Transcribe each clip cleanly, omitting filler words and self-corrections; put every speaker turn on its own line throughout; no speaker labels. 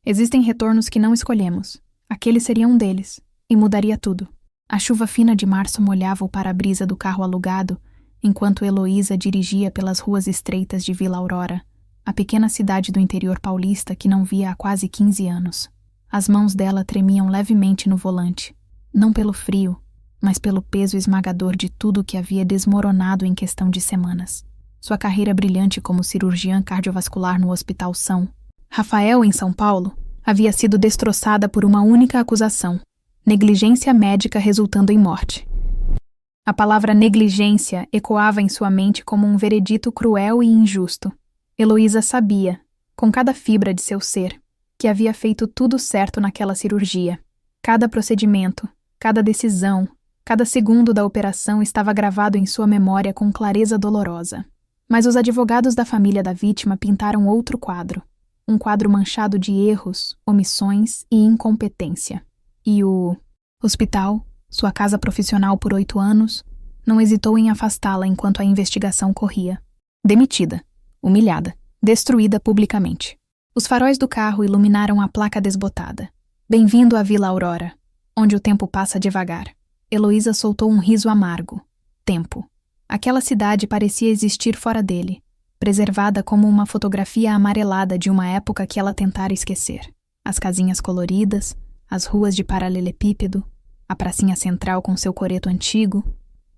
Existem retornos que não escolhemos. Aquele seria um deles, e mudaria tudo. A chuva fina de março molhava o para-brisa do carro alugado, enquanto Heloísa dirigia pelas ruas estreitas de Vila Aurora, a pequena cidade do interior paulista que não via há quase 15 anos. As mãos dela tremiam levemente no volante, não pelo frio, mas pelo peso esmagador de tudo que havia desmoronado em questão de semanas. Sua carreira brilhante como cirurgiã cardiovascular no Hospital São Rafael, em São Paulo, havia sido destroçada por uma única acusação: negligência médica resultando em morte. A palavra negligência ecoava em sua mente como um veredito cruel e injusto. Heloísa sabia, com cada fibra de seu ser, que havia feito tudo certo naquela cirurgia. Cada procedimento, cada decisão, cada segundo da operação estava gravado em sua memória com clareza dolorosa. Mas os advogados da família da vítima pintaram outro quadro. Um quadro manchado de erros, omissões e incompetência. E o hospital, sua casa profissional por 8 anos, não hesitou em afastá-la enquanto a investigação corria. Demitida, humilhada, destruída publicamente. Os faróis do carro iluminaram a placa desbotada. Bem-vindo à Vila Aurora, onde o tempo passa devagar. Heloísa soltou um riso amargo. Tempo. Aquela cidade parecia existir fora dele, preservada como uma fotografia amarelada de uma época que ela tentara esquecer. As casinhas coloridas, as ruas de paralelepípedo, a pracinha central com seu coreto antigo,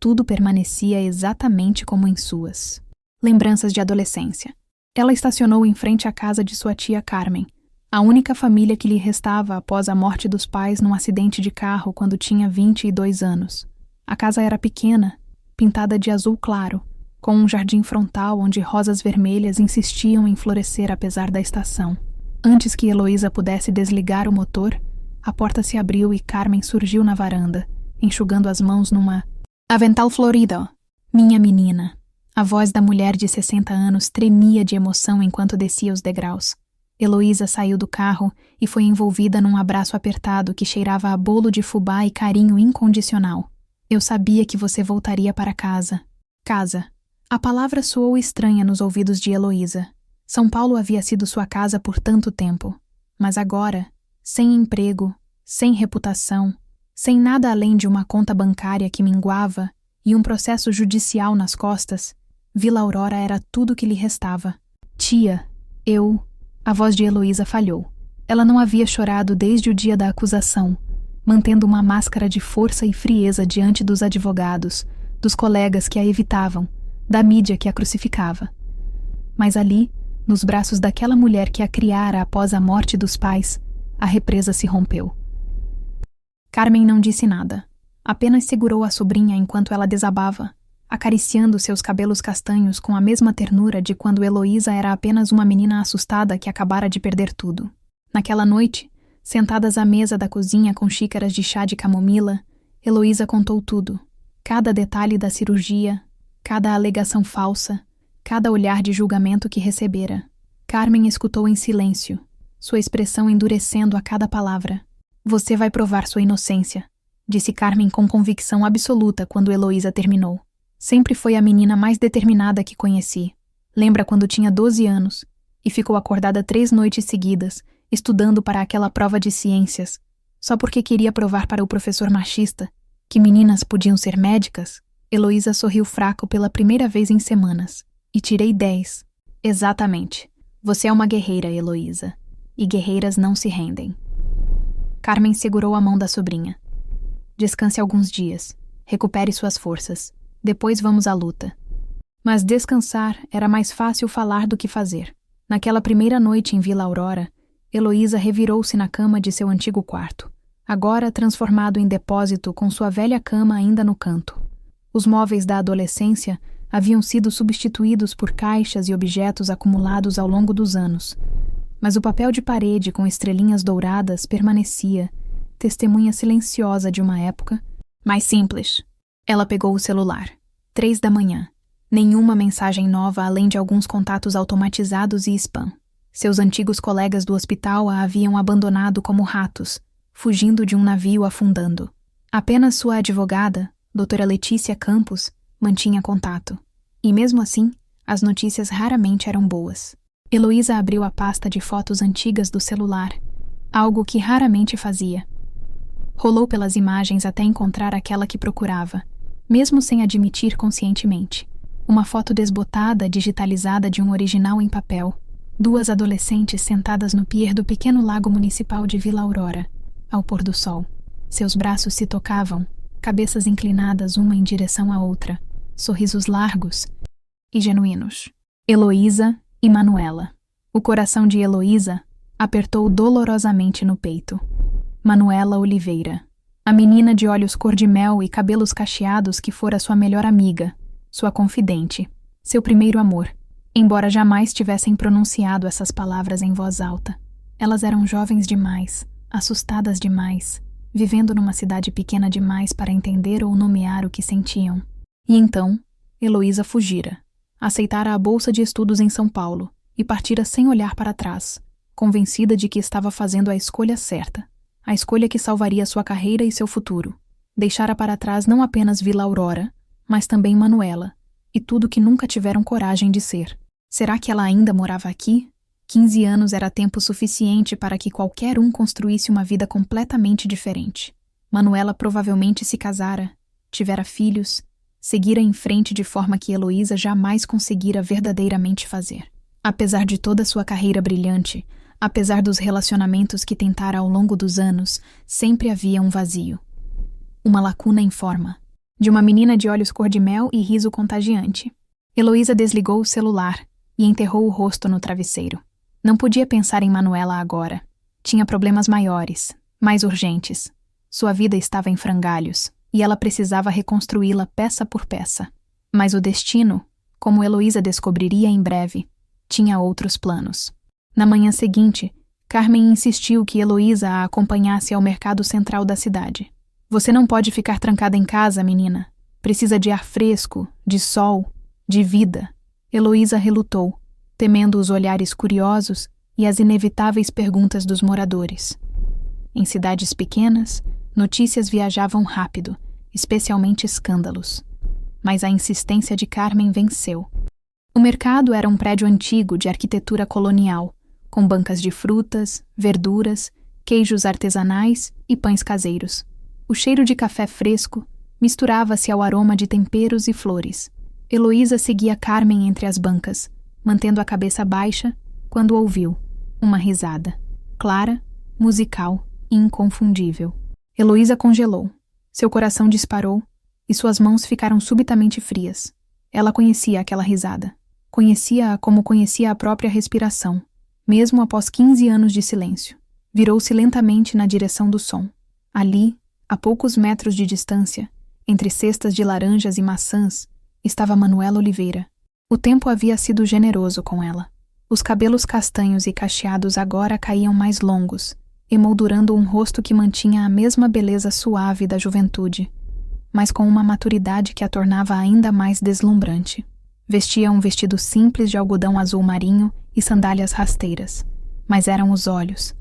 tudo permanecia exatamente como em suas lembranças de adolescência. Ela estacionou em frente à casa de sua tia Carmen, a única família que lhe restava após a morte dos pais num acidente de carro quando tinha 22 anos. A casa era pequena, pintada de azul claro, com um jardim frontal onde rosas vermelhas insistiam em florescer apesar da estação. Antes que Heloísa pudesse desligar o motor, a porta se abriu e Carmen surgiu na varanda, enxugando as mãos numa avental florido. Minha menina. A voz da mulher de 60 anos tremia de emoção enquanto descia os degraus. Heloísa saiu do carro e foi envolvida num abraço apertado que cheirava a bolo de fubá e carinho incondicional. Eu sabia que você voltaria para casa. Casa. A palavra soou estranha nos ouvidos de Heloísa. São Paulo havia sido sua casa por tanto tempo. Mas agora, sem emprego, sem reputação, sem nada além de uma conta bancária que minguava e um processo judicial nas costas, Vila Aurora era tudo que lhe restava. Tia, eu... A voz de Heloísa falhou. Ela não havia chorado desde o dia da acusação, mantendo uma máscara de força e frieza diante dos advogados, dos colegas que a evitavam, da mídia que a crucificava. Mas ali, nos braços daquela mulher que a criara após a morte dos pais, a represa se rompeu. Carmen não disse nada. Apenas segurou a sobrinha enquanto ela desabava, acariciando seus cabelos castanhos com a mesma ternura de quando Heloísa era apenas uma menina assustada que acabara de perder tudo. Naquela noite, sentadas à mesa da cozinha com xícaras de chá de camomila, Heloísa contou tudo. Cada detalhe da cirurgia, cada alegação falsa, cada olhar de julgamento que recebera. Carmen escutou em silêncio, sua expressão endurecendo a cada palavra. Você vai provar sua inocência, disse Carmen com convicção absoluta quando Heloísa terminou. Sempre foi a menina mais determinada que conheci. Lembra quando tinha 12 anos e ficou acordada 3 noites seguidas, estudando para aquela prova de ciências, só porque queria provar para o professor machista que meninas podiam ser médicas? Heloísa sorriu fraco pela primeira vez em semanas. E tirei 10. Exatamente. Você é uma guerreira, Heloísa. E guerreiras não se rendem. Carmen segurou a mão da sobrinha. Descanse alguns dias. Recupere suas forças. Depois vamos à luta. Mas descansar era mais fácil falar do que fazer. Naquela primeira noite em Vila Aurora, Heloísa revirou-se na cama de seu antigo quarto, agora transformado em depósito com sua velha cama ainda no canto. Os móveis da adolescência haviam sido substituídos por caixas e objetos acumulados ao longo dos anos, mas o papel de parede com estrelinhas douradas permanecia, testemunha silenciosa de uma época mais simples. Ela pegou o celular. 3 da manhã. Nenhuma mensagem nova além de alguns contatos automatizados e spam. Seus antigos colegas do hospital a haviam abandonado como ratos, fugindo de um navio afundando. Apenas sua advogada, doutora Letícia Campos, mantinha contato. E mesmo assim, as notícias raramente eram boas. Heloísa abriu a pasta de fotos antigas do celular algo que raramente fazia. Rolou pelas imagens até encontrar aquela que procurava, mesmo sem admitir conscientemente. Uma foto desbotada, digitalizada de um original em papel. 2 adolescentes sentadas no pier do pequeno lago municipal de Vila Aurora, ao pôr do sol. Seus braços se tocavam, cabeças inclinadas uma em direção à outra, sorrisos largos e genuínos. Heloísa e Manuela. O coração de Heloísa apertou dolorosamente no peito. Manuela Oliveira. A menina de olhos cor-de-mel e cabelos cacheados que fora sua melhor amiga, sua confidente, seu primeiro amor, embora jamais tivessem pronunciado essas palavras em voz alta. Elas eram jovens demais, assustadas demais, vivendo numa cidade pequena demais para entender ou nomear o que sentiam. E então, Heloísa fugira, aceitara a bolsa de estudos em São Paulo e partira sem olhar para trás, convencida de que estava fazendo a escolha certa, a escolha que salvaria sua carreira e seu futuro. Deixara para trás não apenas Vila Aurora, mas também Manuela, e tudo que nunca tiveram coragem de ser. Será que ela ainda morava aqui? 15 anos era tempo suficiente para que qualquer um construísse uma vida completamente diferente. Manuela provavelmente se casara, tivera filhos, seguira em frente de forma que Heloísa jamais conseguira verdadeiramente fazer. Apesar de toda sua carreira brilhante, apesar dos relacionamentos que tentara ao longo dos anos, sempre havia um vazio. Uma lacuna em forma. De uma menina de olhos cor-de-mel e riso contagiante. Heloísa desligou o celular e enterrou o rosto no travesseiro. Não podia pensar em Manuela agora. Tinha problemas maiores, mais urgentes. Sua vida estava em frangalhos, e ela precisava reconstruí-la peça por peça. Mas o destino, como Heloísa descobriria em breve, tinha outros planos. Na manhã seguinte, Carmen insistiu que Heloísa a acompanhasse ao mercado central da cidade. Você não pode ficar trancada em casa, menina. Precisa de ar fresco, de sol, de vida. Heloísa relutou, temendo os olhares curiosos e as inevitáveis perguntas dos moradores. Em cidades pequenas, notícias viajavam rápido, especialmente escândalos. Mas a insistência de Carmen venceu. O mercado era um prédio antigo de arquitetura colonial, com bancas de frutas, verduras, queijos artesanais e pães caseiros. O cheiro de café fresco misturava-se ao aroma de temperos e flores. Heloísa seguia Carmen entre as bancas, mantendo a cabeça baixa, quando ouviu uma risada, clara, musical e inconfundível. Heloísa congelou. Seu coração disparou e suas mãos ficaram subitamente frias. Ela conhecia aquela risada. Conhecia-a como conhecia a própria respiração, mesmo após 15 anos de silêncio. Virou-se lentamente na direção do som. Ali, a poucos metros de distância, entre cestas de laranjas e maçãs, estava Manuela Oliveira. O tempo havia sido generoso com ela. Os cabelos castanhos e cacheados agora caíam mais longos, emoldurando um rosto que mantinha a mesma beleza suave da juventude, mas com uma maturidade que a tornava ainda mais deslumbrante. Vestia um vestido simples de algodão azul marinho e sandálias rasteiras. Mas eram os olhos,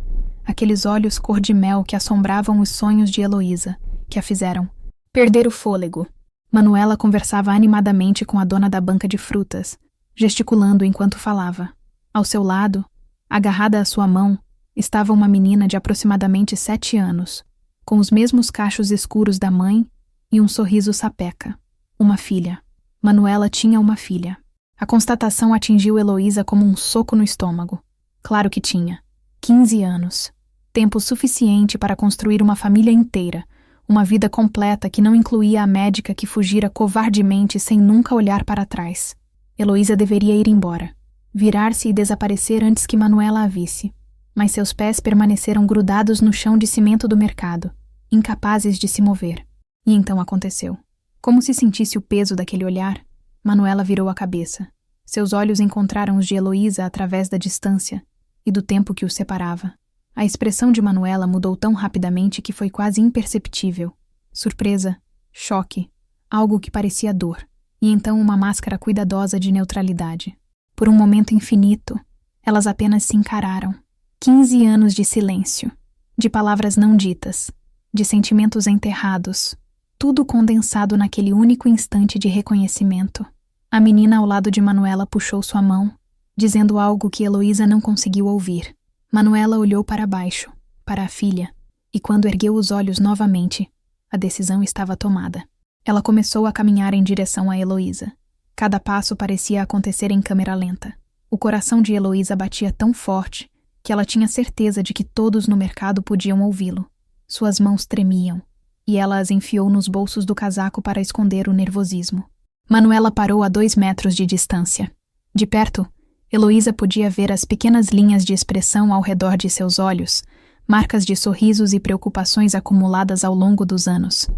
aqueles olhos cor-de-mel que assombravam os sonhos de Heloísa, que a fizeram perder o fôlego. Manuela conversava animadamente com a dona da banca de frutas, gesticulando enquanto falava. Ao seu lado, agarrada à sua mão, estava uma menina de aproximadamente 7 anos, com os mesmos cachos escuros da mãe e um sorriso sapeca. Uma filha. Manuela tinha uma filha. A constatação atingiu Heloísa como um soco no estômago. Claro que tinha. 15 anos. Tempo suficiente para construir uma família inteira, uma vida completa que não incluía a médica que fugira covardemente sem nunca olhar para trás. Heloísa deveria ir embora, virar-se e desaparecer antes que Manuela a visse. Mas seus pés permaneceram grudados no chão de cimento do mercado, incapazes de se mover. E então aconteceu. Como se sentisse o peso daquele olhar, Manuela virou a cabeça. Seus olhos encontraram os de Heloísa através da distância e do tempo que os separava. A expressão de Manuela mudou tão rapidamente que foi quase imperceptível. Surpresa, choque, algo que parecia dor, e então uma máscara cuidadosa de neutralidade. Por um momento infinito, elas apenas se encararam. 15 anos de silêncio, de palavras não ditas, de sentimentos enterrados, tudo condensado naquele único instante de reconhecimento. A menina ao lado de Manuela puxou sua mão, dizendo algo que Heloísa não conseguiu ouvir. Manuela olhou para baixo, para a filha, e quando ergueu os olhos novamente, a decisão estava tomada. Ela começou a caminhar em direção a Heloísa. Cada passo parecia acontecer em câmera lenta. O coração de Heloísa batia tão forte que ela tinha certeza de que todos no mercado podiam ouvi-lo. Suas mãos tremiam, e ela as enfiou nos bolsos do casaco para esconder o nervosismo. Manuela parou a 2 metros de distância. De perto, Heloísa podia ver as pequenas linhas de expressão ao redor de seus olhos, marcas de sorrisos e preocupações acumuladas ao longo dos anos.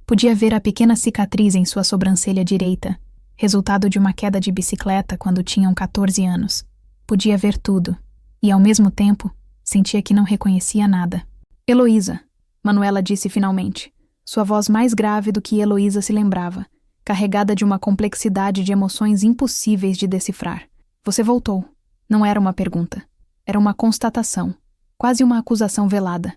Podia ver a pequena cicatriz em sua sobrancelha direita, resultado de uma queda de bicicleta quando tinham 14 anos. Podia ver tudo, e ao mesmo tempo, sentia que não reconhecia nada. Heloísa, Manuela disse finalmente, sua voz mais grave do que Heloísa se lembrava, carregada de uma complexidade de emoções impossíveis de decifrar. Você voltou. Não era uma pergunta. Era uma constatação, quase uma acusação velada.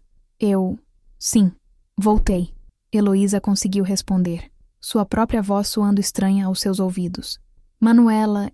Sim, voltei. Heloísa conseguiu responder, sua própria voz soando estranha aos seus ouvidos. Manuela,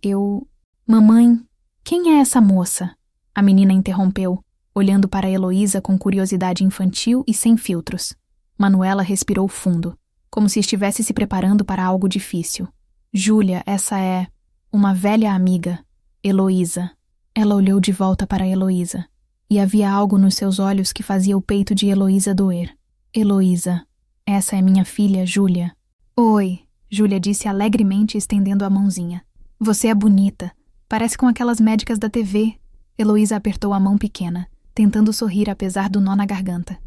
Mamãe, quem é essa moça? A menina interrompeu, olhando para Heloísa com curiosidade infantil e sem filtros. Manuela respirou fundo, como se estivesse se preparando para algo difícil. Júlia, essa é uma velha amiga, Heloísa. Ela olhou de volta para Heloísa, e havia algo nos seus olhos que fazia o peito de Heloísa doer. Heloísa, essa é minha filha, Júlia. Oi, Júlia disse alegremente, estendendo a mãozinha. Você é bonita. Parece com aquelas médicas da TV. Heloísa apertou a mão pequena, tentando sorrir apesar do nó na garganta.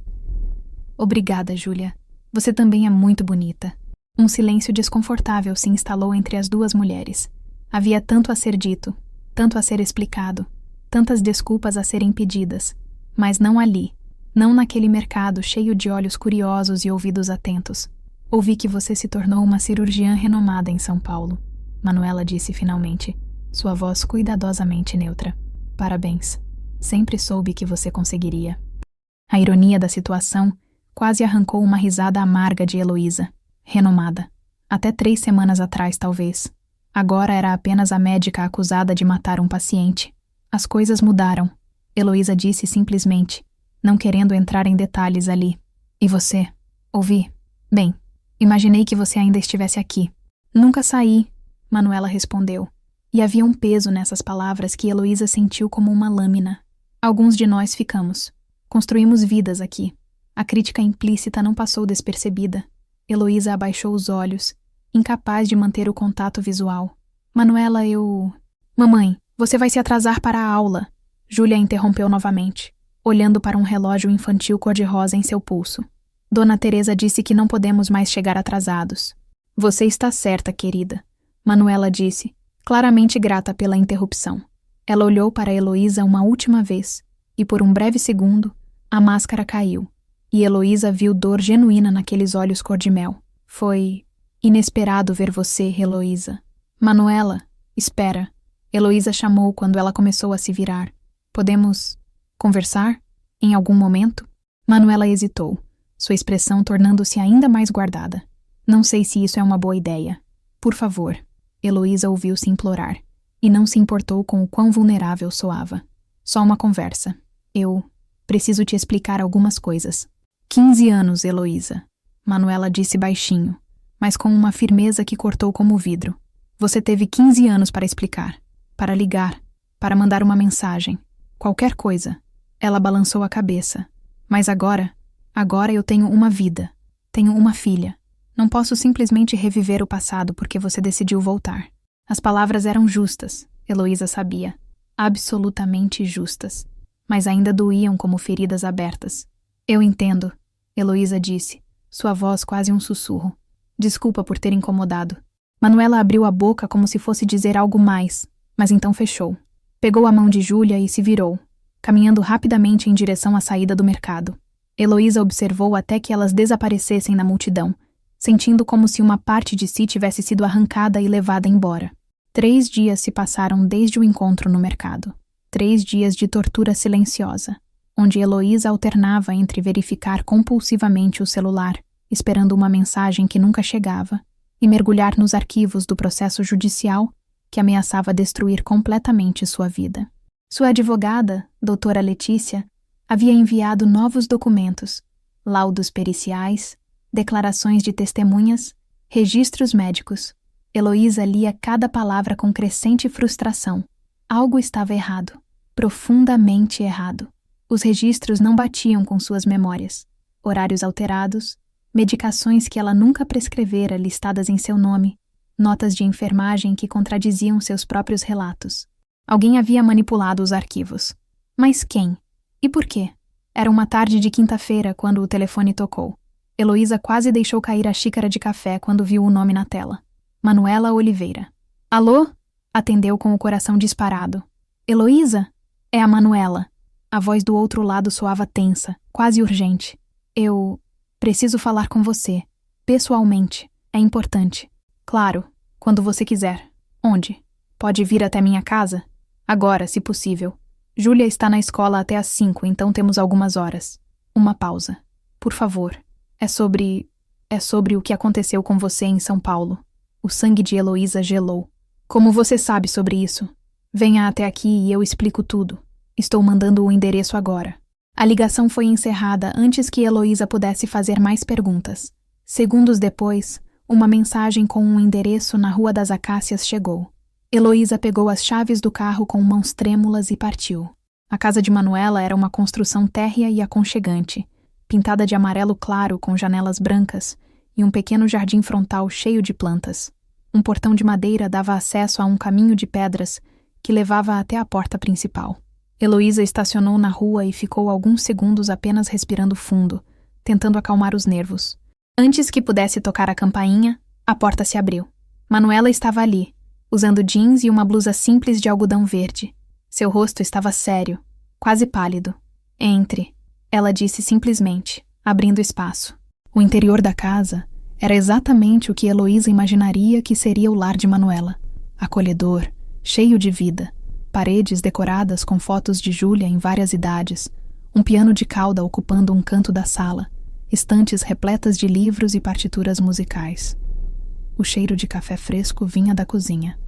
Obrigada, Júlia. Você também é muito bonita. Um silêncio desconfortável se instalou entre as duas mulheres. Havia tanto a ser dito, tanto a ser explicado, tantas desculpas a serem pedidas, mas não ali, não naquele mercado cheio de olhos curiosos e ouvidos atentos. Ouvi que você se tornou uma cirurgiã renomada em São Paulo, Manuela disse finalmente, sua voz cuidadosamente neutra. Parabéns. Sempre soube que você conseguiria. A ironia da situação quase arrancou uma risada amarga de Heloísa. Renomada. Até 3 semanas atrás, talvez. Agora era apenas a médica acusada de matar um paciente. As coisas mudaram. Heloísa disse simplesmente, não querendo entrar em detalhes ali. E você? Ouvi. Bem, imaginei que você ainda estivesse aqui. Nunca saí, Manuela respondeu. E havia um peso nessas palavras que Heloísa sentiu como uma lâmina. Alguns de nós ficamos. Construímos vidas aqui. A crítica implícita não passou despercebida. Heloísa abaixou os olhos, incapaz de manter o contato visual. Manuela, Mamãe, você vai se atrasar para a aula. Júlia interrompeu novamente, olhando para um relógio infantil cor-de-rosa em seu pulso. Dona Teresa disse que não podemos mais chegar atrasados. Você está certa, querida, Manuela disse, claramente grata pela interrupção. Ela olhou para Heloísa uma última vez, e por um breve segundo, a máscara caiu, e Heloísa viu dor genuína naqueles olhos cor-de-mel. Foi inesperado ver você, Heloísa. Manuela, espera. Heloísa chamou quando ela começou a se virar. Podemos conversar? Em algum momento? Manuela hesitou, sua expressão tornando-se ainda mais guardada. Não sei se isso é uma boa ideia. Por favor. Heloísa ouviu-se implorar, e não se importou com o quão vulnerável soava. Só uma conversa. Eu preciso te explicar algumas coisas. 15 anos, Heloísa. Manuela disse baixinho, mas com uma firmeza que cortou como vidro. Você teve 15 anos para explicar, para ligar, para mandar uma mensagem, qualquer coisa. Ela balançou a cabeça. Mas agora eu tenho uma vida, tenho uma filha. Não posso simplesmente reviver o passado porque você decidiu voltar. As palavras eram justas, Heloísa sabia, absolutamente justas, mas ainda doíam como feridas abertas. Eu entendo, Heloísa disse, sua voz quase um sussurro. Desculpa por ter incomodado. Manuela abriu a boca como se fosse dizer algo mais, mas então fechou. Pegou a mão de Júlia e se virou, caminhando rapidamente em direção à saída do mercado. Heloísa observou até que elas desaparecessem na multidão, sentindo como se uma parte de si tivesse sido arrancada e levada embora. 3 dias se passaram desde o encontro no mercado. 3 dias de tortura silenciosa, onde Heloísa alternava entre verificar compulsivamente o celular, esperando uma mensagem que nunca chegava, e mergulhar nos arquivos do processo judicial que ameaçava destruir completamente sua vida. Sua advogada, doutora Letícia, Havia enviado novos documentos, laudos periciais, declarações de testemunhas, registros médicos. Heloísa lia cada palavra com crescente frustração. Algo estava errado, profundamente errado. Os registros não batiam com suas memórias. Horários alterados, medicações que ela nunca prescrevera listadas em seu nome, notas de enfermagem que contradiziam seus próprios relatos. Alguém havia manipulado os arquivos. Mas quem? E por quê? Era uma tarde de quinta-feira quando o telefone tocou. Heloísa quase deixou cair a xícara de café quando viu o nome na tela. Manuela Oliveira. Alô? Atendeu com o coração disparado. Heloísa? É a Manuela. A voz do outro lado soava tensa, quase urgente. Eu preciso falar com você. Pessoalmente. É importante. Claro, quando você quiser. Onde? Pode vir até minha casa? Agora, se possível. Júlia está na escola até às 5, então temos algumas horas. Uma pausa. Por favor. É sobre o que aconteceu com você em São Paulo. O sangue de Heloísa gelou. Como você sabe sobre isso? Venha até aqui e eu explico tudo. Estou mandando o endereço agora. A ligação foi encerrada antes que Heloísa pudesse fazer mais perguntas. Segundos depois, uma mensagem com um endereço na Rua das Acácias chegou. Heloísa pegou as chaves do carro com mãos trêmulas e partiu. A casa de Manuela era uma construção térrea e aconchegante, pintada de amarelo claro com janelas brancas e um pequeno jardim frontal cheio de plantas. Um portão de madeira dava acesso a um caminho de pedras que levava até a porta principal. Heloísa estacionou na rua e ficou alguns segundos apenas respirando fundo, tentando acalmar os nervos. Antes que pudesse tocar a campainha, a porta se abriu. Manuela estava ali, usando jeans e uma blusa simples de algodão verde. Seu rosto estava sério, quase pálido. Entre, ela disse simplesmente, abrindo espaço. O interior da casa era exatamente o que Heloísa imaginaria que seria o lar de Manuela. Acolhedor, cheio de vida, paredes decoradas com fotos de Júlia em várias idades, um piano de cauda ocupando um canto da sala, estantes repletas de livros e partituras musicais. O cheiro de café fresco vinha da cozinha.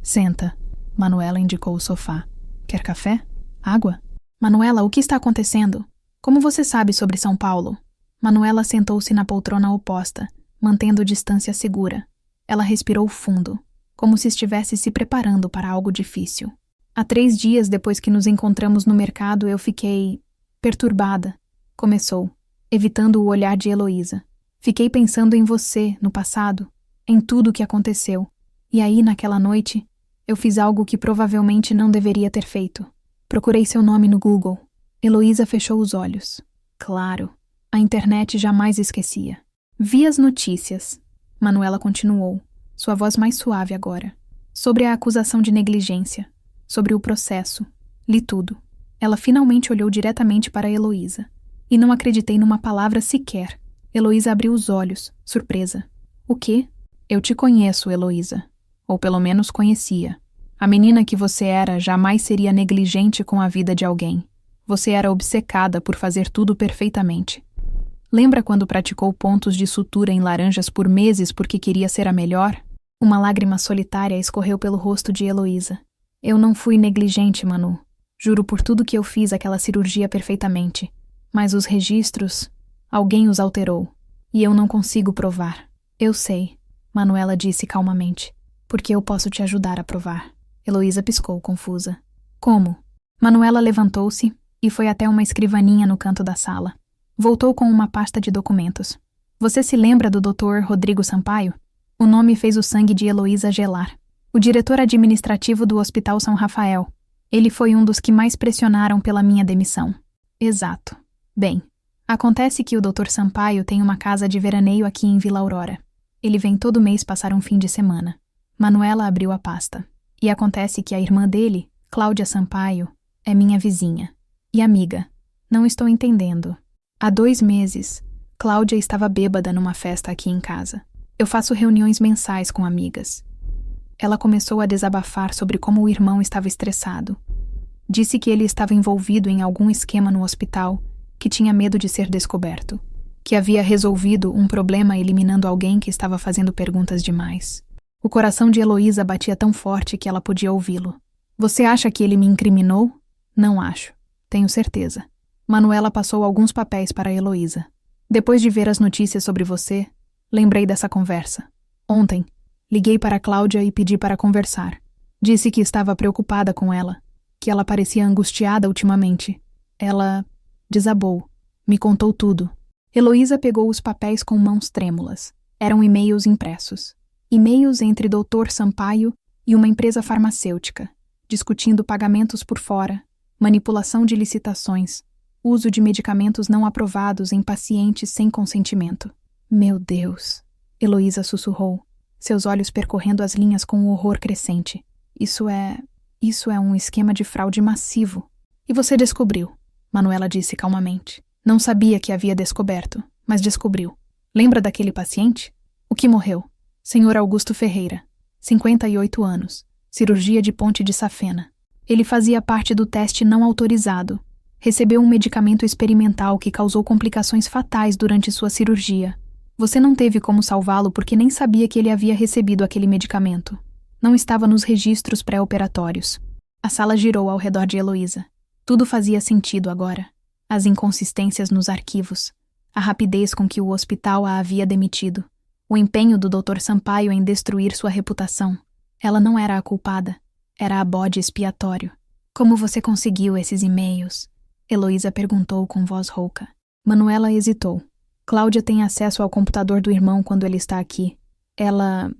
Senta, Manuela indicou o sofá. Quer café? Água? Manuela, o que está acontecendo? Como você sabe sobre São Paulo? Manuela sentou-se na poltrona oposta, mantendo distância segura. Ela respirou fundo, como se estivesse se preparando para algo difícil. Há 3 dias depois que nos encontramos no mercado, eu fiquei perturbada. Começou, evitando o olhar de Heloísa. Fiquei pensando em você, no passado, em tudo o que aconteceu. E aí, naquela noite, eu fiz algo que provavelmente não deveria ter feito. Procurei seu nome no Google. Heloísa fechou os olhos. Claro, a internet jamais esquecia. Vi as notícias. Manuela continuou, sua voz mais suave agora. Sobre a acusação de negligência. Sobre o processo. Li tudo. Ela finalmente olhou diretamente para Heloísa. E não acreditei numa palavra sequer. Heloísa abriu os olhos, surpresa. O quê? Eu te conheço, Heloísa. Ou pelo menos conhecia. A menina que você era jamais seria negligente com a vida de alguém. Você era obcecada por fazer tudo perfeitamente. Lembra quando praticou pontos de sutura em laranjas por meses porque queria ser a melhor? Uma lágrima solitária escorreu pelo rosto de Heloísa. Eu não fui negligente, Manu. Juro por tudo que eu fiz aquela cirurgia perfeitamente. Mas os registros, alguém os alterou. E eu não consigo provar. Eu sei, Manuela disse calmamente. Porque eu posso te ajudar a provar. Heloísa piscou, confusa. Como? Manuela levantou-se e foi até uma escrivaninha no canto da sala. Voltou com uma pasta de documentos. Você se lembra do Dr. Rodrigo Sampaio? O nome fez o sangue de Heloísa gelar. O diretor administrativo do Hospital São Rafael. Ele foi um dos que mais pressionaram pela minha demissão. Exato. Bem, acontece que o Dr. Sampaio tem uma casa de veraneio aqui em Vila Aurora. Ele vem todo mês passar um fim de semana. Manuela abriu a pasta. E acontece que a irmã dele, Cláudia Sampaio, é minha vizinha. E amiga. Não estou entendendo. Há 2 meses, Cláudia estava bêbada numa festa aqui em casa. Eu faço reuniões mensais com amigas. Ela começou a desabafar sobre como o irmão estava estressado. Disse que ele estava envolvido em algum esquema no hospital, que tinha medo de ser descoberto, que havia resolvido um problema eliminando alguém que estava fazendo perguntas demais. O coração de Heloísa batia tão forte que ela podia ouvi-lo. Você acha que ele me incriminou? Não acho. Tenho certeza. Manuela passou alguns papéis para Heloísa. Depois de ver as notícias sobre você, lembrei dessa conversa. Ontem, liguei para Cláudia e pedi para conversar. Disse que estava preocupada com ela, que ela parecia angustiada ultimamente. Ela desabou, me contou tudo. Heloísa pegou os papéis com mãos trêmulas. Eram e-mails impressos. E-mails entre Dr. Sampaio e uma empresa farmacêutica, discutindo pagamentos por fora, manipulação de licitações, uso de medicamentos não aprovados em pacientes sem consentimento. Meu Deus! Heloísa sussurrou, seus olhos percorrendo as linhas com um horror crescente. Isso é um esquema de fraude massivo. E você descobriu, Manuela disse calmamente. Não sabia que havia descoberto, mas descobriu. Lembra daquele paciente? O que morreu? Senhor Augusto Ferreira, 58 anos, cirurgia de ponte de safena. Ele fazia parte do teste não autorizado. Recebeu um medicamento experimental que causou complicações fatais durante sua cirurgia. Você não teve como salvá-lo porque nem sabia que ele havia recebido aquele medicamento. Não estava nos registros pré-operatórios. A sala girou ao redor de Heloísa. Tudo fazia sentido agora. As inconsistências nos arquivos, a rapidez com que o hospital a havia demitido, o empenho do Dr. Sampaio em destruir sua reputação. Ela não era a culpada, era a bode expiatório. Como você conseguiu esses e-mails? Heloísa perguntou com voz rouca. Manuela hesitou. Cláudia tem acesso ao computador do irmão quando ele está aqui. Ela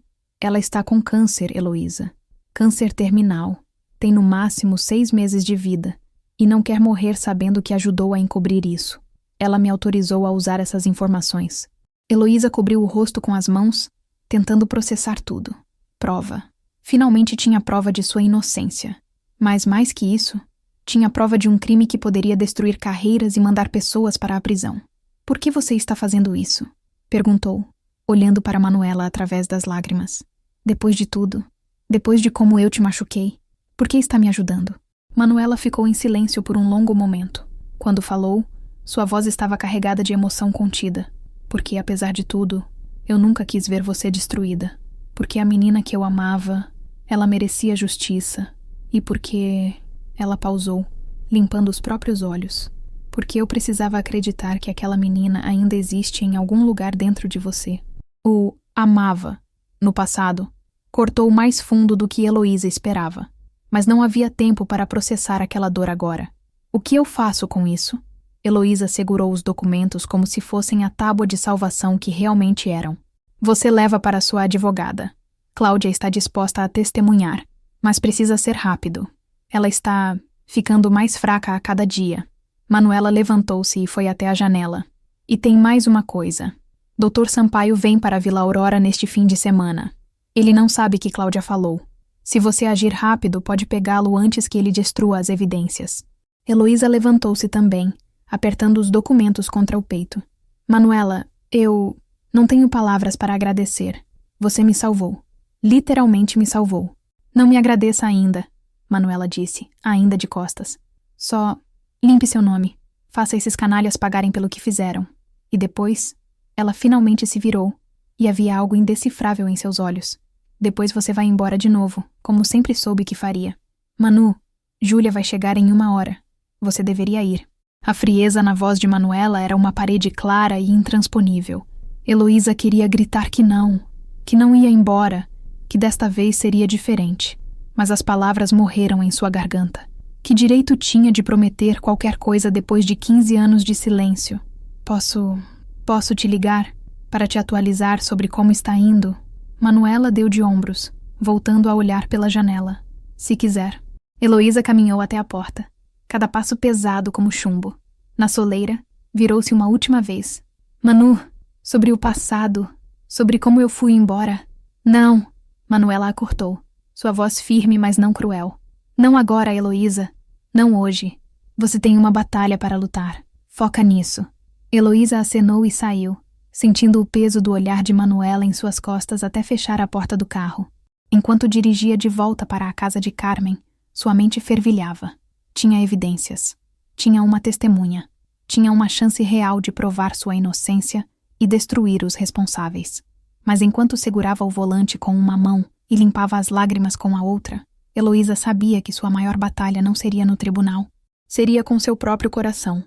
está com câncer, Heloísa. Câncer terminal. Tem no máximo 6 meses de vida. E não quer morrer sabendo que ajudou a encobrir isso. Ela me autorizou a usar essas informações. Heloísa cobriu o rosto com as mãos, tentando processar tudo. Prova. Finalmente tinha prova de sua inocência. Mas mais que isso, tinha prova de um crime que poderia destruir carreiras e mandar pessoas para a prisão. Por que você está fazendo isso? Perguntou, olhando para Manuela através das lágrimas. Depois de tudo, depois de como eu te machuquei, por que está me ajudando? Manuela ficou em silêncio por um longo momento. Quando falou, sua voz estava carregada de emoção contida. Porque, apesar de tudo, eu nunca quis ver você destruída. Porque a menina que eu amava, ela merecia justiça. E porque... Ela pausou, limpando os próprios olhos. Porque eu precisava acreditar que aquela menina ainda existe em algum lugar dentro de você. O amava, no passado, cortou mais fundo do que Heloísa esperava. Mas não havia tempo para processar aquela dor agora. O que eu faço com isso? Heloísa segurou os documentos como se fossem a tábua de salvação que realmente eram. Você leva para sua advogada. Cláudia está disposta a testemunhar, mas precisa ser rápido. Ela está ficando mais fraca a cada dia. Manuela levantou-se e foi até a janela. E tem mais uma coisa. Dr. Sampaio vem para Vila Aurora neste fim de semana. Ele não sabe que Cláudia falou. Se você agir rápido, pode pegá-lo antes que ele destrua as evidências. Heloísa levantou-se também, apertando os documentos contra o peito. Manuela, eu não tenho palavras para agradecer. Você me salvou. Literalmente me salvou. Não me agradeça ainda, Manuela disse, ainda de costas. Só limpe seu nome. Faça esses canalhas pagarem pelo que fizeram. E depois, ela finalmente se virou, e havia algo indecifrável em seus olhos. Depois você vai embora de novo, como sempre soube que faria. Manu, Júlia vai chegar em 1 hora. Você deveria ir. A frieza na voz de Manuela era uma parede clara e intransponível. Heloísa queria gritar que não ia embora, que desta vez seria diferente. Mas as palavras morreram em sua garganta. Que direito tinha de prometer qualquer coisa depois de 15 anos de silêncio? Posso te ligar para te atualizar sobre como está indo? Manuela deu de ombros, voltando a olhar pela janela. Se quiser. Heloísa caminhou até a porta, cada passo pesado como chumbo. Na soleira, virou-se uma última vez. Manu, sobre o passado, sobre como eu fui embora. Não, Manuela a cortou, sua voz firme, mas não cruel. Não agora, Heloísa. Não hoje. Você tem uma batalha para lutar. Foca nisso. Heloísa acenou e saiu, sentindo o peso do olhar de Manuela em suas costas até fechar a porta do carro. Enquanto dirigia de volta para a casa de Carmen, sua mente fervilhava. Tinha evidências. Tinha uma testemunha. Tinha uma chance real de provar sua inocência e destruir os responsáveis. Mas enquanto segurava o volante com uma mão e limpava as lágrimas com a outra, Heloísa sabia que sua maior batalha não seria no tribunal. Seria com seu próprio coração.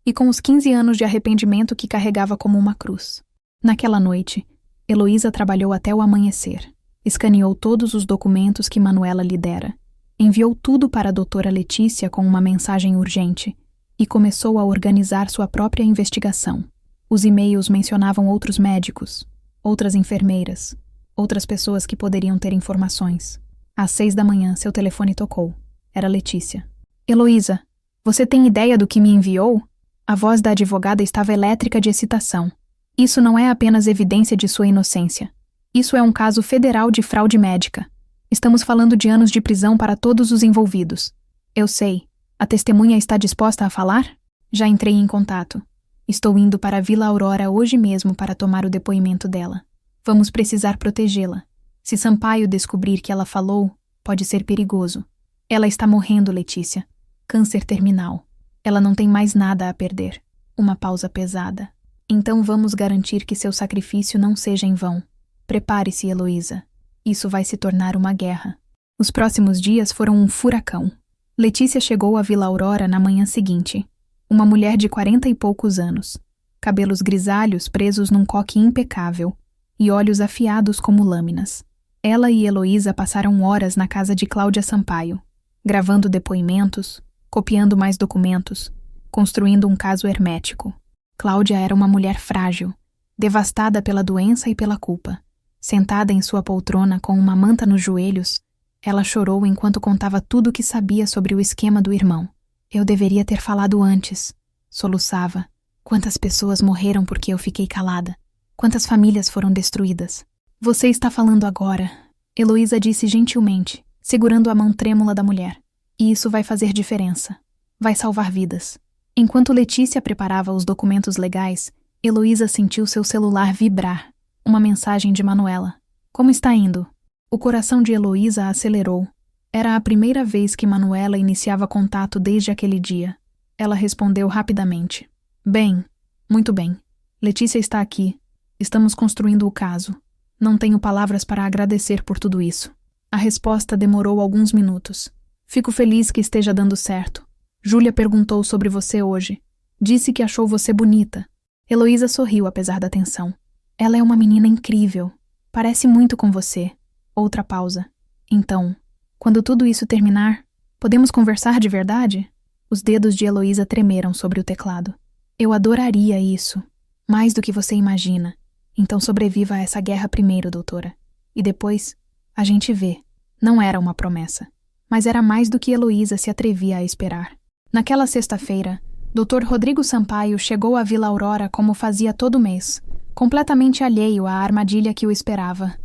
e com os 15 anos de arrependimento que carregava como uma cruz. Naquela noite, Heloísa trabalhou até o amanhecer. Escaneou todos os documentos que Manuela lhe dera. Enviou tudo para a doutora Letícia com uma mensagem urgente e começou a organizar sua própria investigação. Os e-mails mencionavam outros médicos, outras enfermeiras, outras pessoas que poderiam ter informações. Às 6 da manhã, seu telefone tocou. Era Letícia. Heloísa, você tem ideia do que me enviou? A voz da advogada estava elétrica de excitação. Isso não é apenas evidência de sua inocência. Isso é um caso federal de fraude médica. Estamos falando de anos de prisão para todos os envolvidos. Eu sei. A testemunha está disposta a falar? Já entrei em contato. Estou indo para a Vila Aurora hoje mesmo para tomar o depoimento dela. Vamos precisar protegê-la. Se Sampaio descobrir que ela falou, pode ser perigoso. Ela está morrendo, Letícia. Câncer terminal. Ela não tem mais nada a perder. Uma pausa pesada. Então vamos garantir que seu sacrifício não seja em vão. Prepare-se, Heloísa. Isso vai se tornar uma guerra. Os próximos dias foram um furacão. Letícia chegou à Vila Aurora na manhã seguinte. Uma mulher de 40 e poucos anos. Cabelos grisalhos presos num coque impecável e olhos afiados como lâminas. Ela e Heloísa passaram horas na casa de Cláudia Sampaio, gravando depoimentos, copiando mais documentos, construindo um caso hermético. Cláudia era uma mulher frágil, devastada pela doença e pela culpa. Sentada em sua poltrona com uma manta nos joelhos, ela chorou enquanto contava tudo o que sabia sobre o esquema do irmão. Eu deveria ter falado antes, soluçava. Quantas pessoas morreram porque eu fiquei calada? Quantas famílias foram destruídas? Você está falando agora, Heloísa disse gentilmente, segurando a mão trêmula da mulher. E isso vai fazer diferença. Vai salvar vidas. Enquanto Letícia preparava os documentos legais, Heloísa sentiu seu celular vibrar. Uma mensagem de Manuela. Como está indo? O coração de Heloísa acelerou. Era a primeira vez que Manuela iniciava contato desde aquele dia. Ela respondeu rapidamente. Bem, muito bem. Letícia está aqui. Estamos construindo o caso. Não tenho palavras para agradecer por tudo isso. A resposta demorou alguns minutos. Fico feliz que esteja dando certo. Júlia perguntou sobre você hoje. Disse que achou você bonita. Heloísa sorriu apesar da tensão. Ela é uma menina incrível. Parece muito com você. Outra pausa. Então, quando tudo isso terminar, podemos conversar de verdade? Os dedos de Heloísa tremeram sobre o teclado. Eu adoraria isso. Mais do que você imagina. Então sobreviva a essa guerra primeiro, doutora. E depois, a gente vê. Não era uma promessa. Mas era mais do que Heloísa se atrevia a esperar. Naquela sexta-feira, Dr. Rodrigo Sampaio chegou à Vila Aurora como fazia todo mês, completamente alheio à armadilha que o esperava.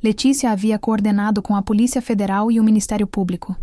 Letícia havia coordenado com a Polícia Federal e o Ministério Público.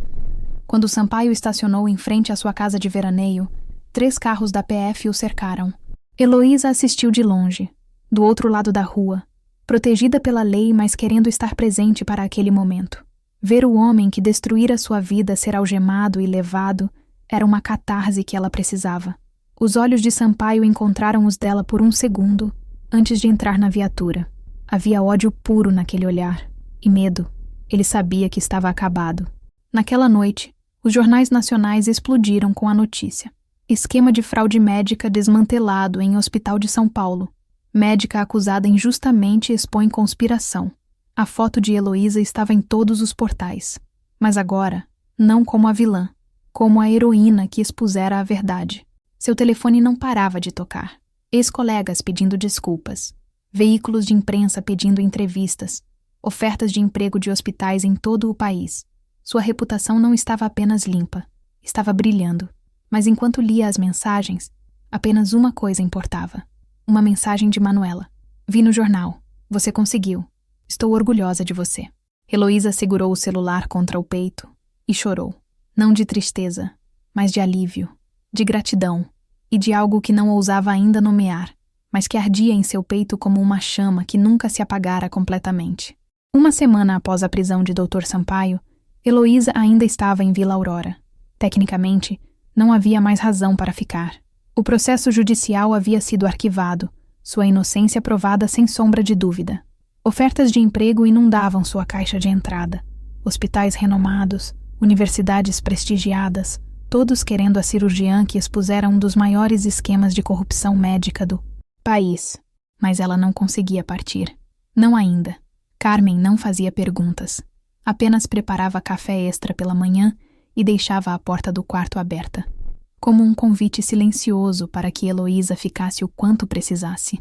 Quando Sampaio estacionou em frente à sua casa de veraneio, 3 carros da PF o cercaram. Heloísa assistiu de longe, do outro lado da rua, protegida pela lei, mas querendo estar presente para aquele momento. Ver o homem que destruíra sua vida ser algemado e levado era uma catarse que ela precisava. Os olhos de Sampaio encontraram os dela por um segundo, antes de entrar na viatura. Havia ódio puro naquele olhar, e medo. Ele sabia que estava acabado. Naquela noite, os jornais nacionais explodiram com a notícia. Esquema de fraude médica desmantelado em Hospital de São Paulo. Médica acusada injustamente expõe conspiração. A foto de Heloísa estava em todos os portais. Mas agora, não como a vilã, como a heroína que expusera a verdade. Seu telefone não parava de tocar. Ex-colegas pedindo desculpas. Veículos de imprensa pedindo entrevistas. Ofertas de emprego de hospitais em todo o país. Sua reputação não estava apenas limpa. Estava brilhando. Mas enquanto lia as mensagens, apenas uma coisa importava. Uma mensagem de Manuela. Vi no jornal. Você conseguiu. Estou orgulhosa de você. Heloísa segurou o celular contra o peito e chorou. Não de tristeza, mas de alívio, de gratidão e de algo que não ousava ainda nomear, mas que ardia em seu peito como uma chama que nunca se apagara completamente. Uma semana após a prisão de Dr. Sampaio, Heloísa ainda estava em Vila Aurora. Tecnicamente, não havia mais razão para ficar. O processo judicial havia sido arquivado, sua inocência provada sem sombra de dúvida. Ofertas de emprego inundavam sua caixa de entrada. Hospitais renomados, universidades prestigiadas, todos querendo a cirurgiã que expusera um dos maiores esquemas de corrupção médica do país. Mas ela não conseguia partir. Não ainda. Carmen não fazia perguntas. Apenas preparava café extra pela manhã e deixava a porta do quarto aberta, como um convite silencioso para que Heloísa ficasse o quanto precisasse.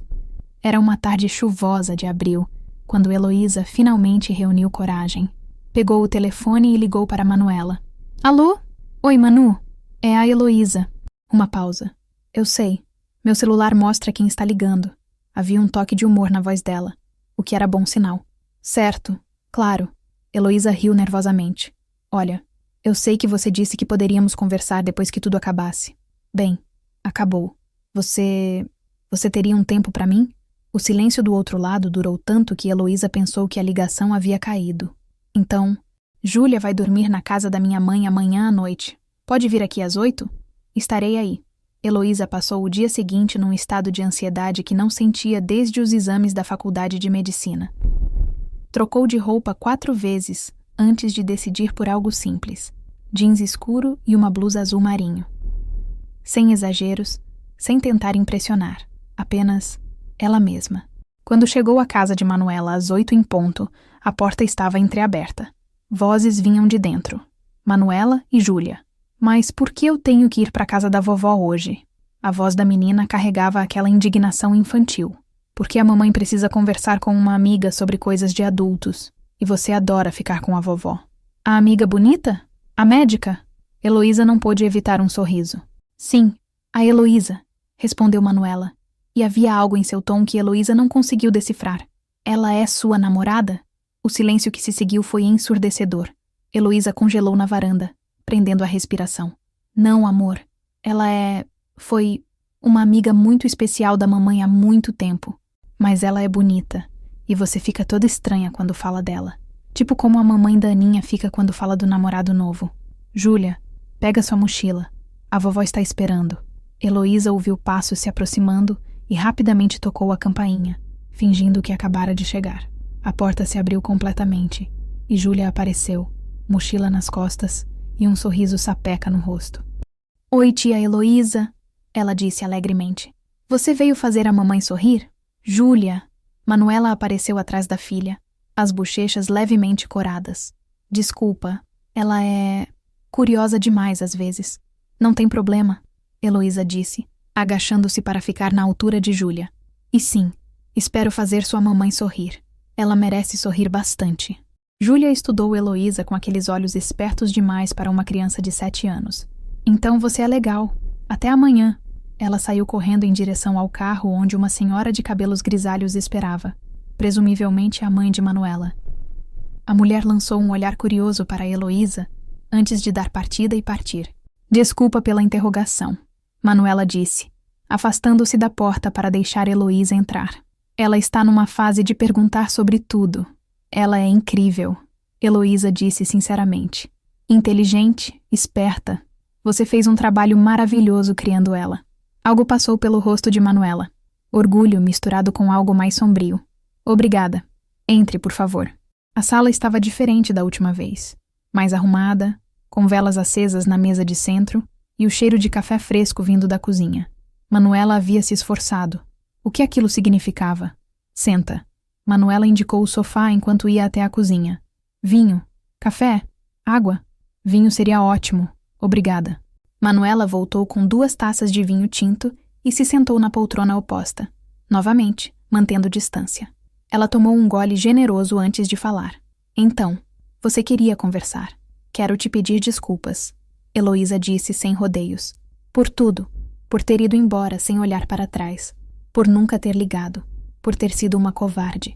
Era uma tarde chuvosa de abril, quando Heloísa finalmente reuniu coragem. Pegou o telefone e ligou para Manuela. Alô? Oi, Manu. É a Heloísa. Uma pausa. Eu sei. Meu celular mostra quem está ligando. Havia um toque de humor na voz dela, o que era bom sinal. Certo. Claro. Heloísa riu nervosamente. Olha, eu sei que você disse que poderíamos conversar depois que tudo acabasse. Bem, acabou. Você teria um tempo para mim? O silêncio do outro lado durou tanto que Heloísa pensou que a ligação havia caído. Então, Júlia vai dormir na casa da minha mãe amanhã à noite. Pode vir aqui às 8? Estarei aí. Heloísa passou o dia seguinte num estado de ansiedade que não sentia desde os exames da faculdade de medicina. Trocou de roupa 4 vezes antes de decidir por algo simples: jeans escuro e uma blusa azul marinho. Sem exageros, sem tentar impressionar, apenas ela mesma. Quando chegou à casa de Manuela às 8 em ponto, a porta estava entreaberta. Vozes vinham de dentro. Manuela e Júlia. Mas por que eu tenho que ir para a casa da vovó hoje? A voz da menina carregava aquela indignação infantil. Porque a mamãe precisa conversar com uma amiga sobre coisas de adultos. E você adora ficar com a vovó. A amiga bonita? A médica? Heloísa não pôde evitar um sorriso. Sim, a Heloísa, respondeu Manuela. E havia algo em seu tom que Heloísa não conseguiu decifrar. Ela é sua namorada? O silêncio que se seguiu foi ensurdecedor. Heloísa congelou na varanda, prendendo a respiração. Não, amor. Foi uma amiga muito especial da mamãe há muito tempo. Mas ela é bonita, e você fica toda estranha quando fala dela. Tipo como a mamãe da Aninha fica quando fala do namorado novo. Júlia, pega sua mochila. A vovó está esperando. Heloísa ouviu passos se aproximando e rapidamente tocou a campainha, fingindo que acabara de chegar. A porta se abriu completamente, e Júlia apareceu, mochila nas costas e um sorriso sapeca no rosto. Oi, tia Heloísa, ela disse alegremente. Você veio fazer a mamãe sorrir? Júlia! Manuela apareceu atrás da filha, as bochechas levemente coradas. Desculpa, ela é curiosa demais às vezes. Não tem problema, Heloísa disse, agachando-se para ficar na altura de Júlia. E sim, espero fazer sua mamãe sorrir. Ela merece sorrir bastante. Júlia estudou Heloísa com aqueles olhos espertos demais para uma criança de 7 anos. Então você é legal. Até amanhã. Ela saiu correndo em direção ao carro onde uma senhora de cabelos grisalhos esperava, presumivelmente a mãe de Manuela. A mulher lançou um olhar curioso para Heloísa antes de dar partida e partir. Desculpa pela interrogação, Manuela disse, afastando-se da porta para deixar Heloísa entrar. Ela está numa fase de perguntar sobre tudo. Ela é incrível, Heloísa disse sinceramente. Inteligente, esperta. Você fez um trabalho maravilhoso criando ela. Algo passou pelo rosto de Manuela. Orgulho misturado com algo mais sombrio. Obrigada. Entre, por favor. A sala estava diferente da última vez. Mais arrumada, com velas acesas na mesa de centro e o cheiro de café fresco vindo da cozinha. Manuela havia se esforçado. O que aquilo significava? Senta. Manuela indicou o sofá enquanto ia até a cozinha. Vinho? Café? Água? Vinho seria ótimo. Obrigada. Manuela voltou com 2 taças de vinho tinto e se sentou na poltrona oposta, novamente, mantendo distância. Ela tomou um gole generoso antes de falar. Então, você queria conversar. Quero te pedir desculpas, Heloísa disse sem rodeios. Por tudo. Por ter ido embora sem olhar para trás. Por nunca ter ligado. Por ter sido uma covarde.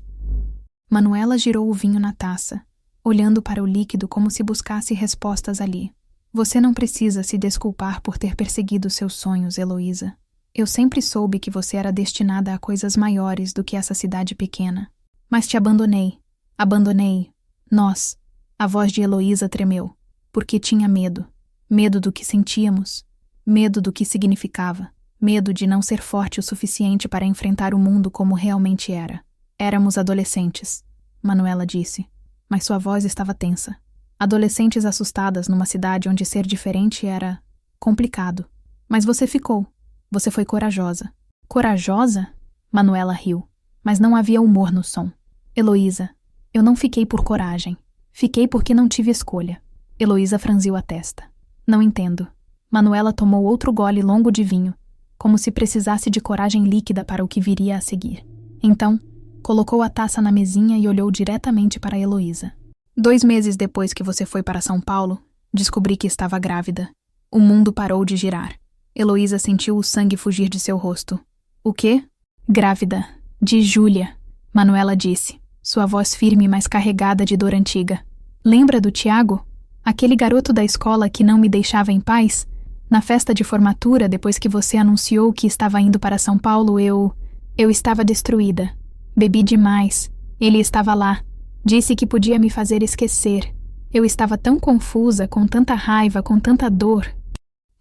Manuela girou o vinho na taça, olhando para o líquido como se buscasse respostas ali. Você não precisa se desculpar por ter perseguido seus sonhos, Heloísa. Eu sempre soube que você era destinada a coisas maiores do que essa cidade pequena. Mas te abandonei. Abandonei. Nós. A voz de Heloísa tremeu. Porque tinha medo. Medo do que sentíamos. Medo do que significava. Medo de não ser forte o suficiente para enfrentar o mundo como realmente era. Éramos adolescentes, Manuela disse. Mas sua voz estava tensa. Adolescentes assustadas numa cidade onde ser diferente era Complicado. Mas você ficou. Você foi corajosa. Corajosa? Manuela riu, mas não havia humor no som. Heloísa, eu não fiquei por coragem. Fiquei porque não tive escolha. Heloísa franziu a testa. Não entendo. Manuela tomou outro gole longo de vinho, como se precisasse de coragem líquida para o que viria a seguir. Então, colocou a taça na mesinha e olhou diretamente para Heloísa. 2 meses depois que você foi para São Paulo, descobri que estava grávida. O mundo parou de girar. Heloísa sentiu o sangue fugir de seu rosto. O quê? Grávida. De Júlia, Manuela disse, sua voz firme mas carregada de dor antiga. Lembra do Tiago? Aquele garoto da escola que não me deixava em paz? Na festa de formatura, depois que você anunciou que estava indo para São Paulo, eu estava destruída. Bebi demais. Ele estava lá. Disse que podia me fazer esquecer. Eu estava tão confusa, com tanta raiva, com tanta dor.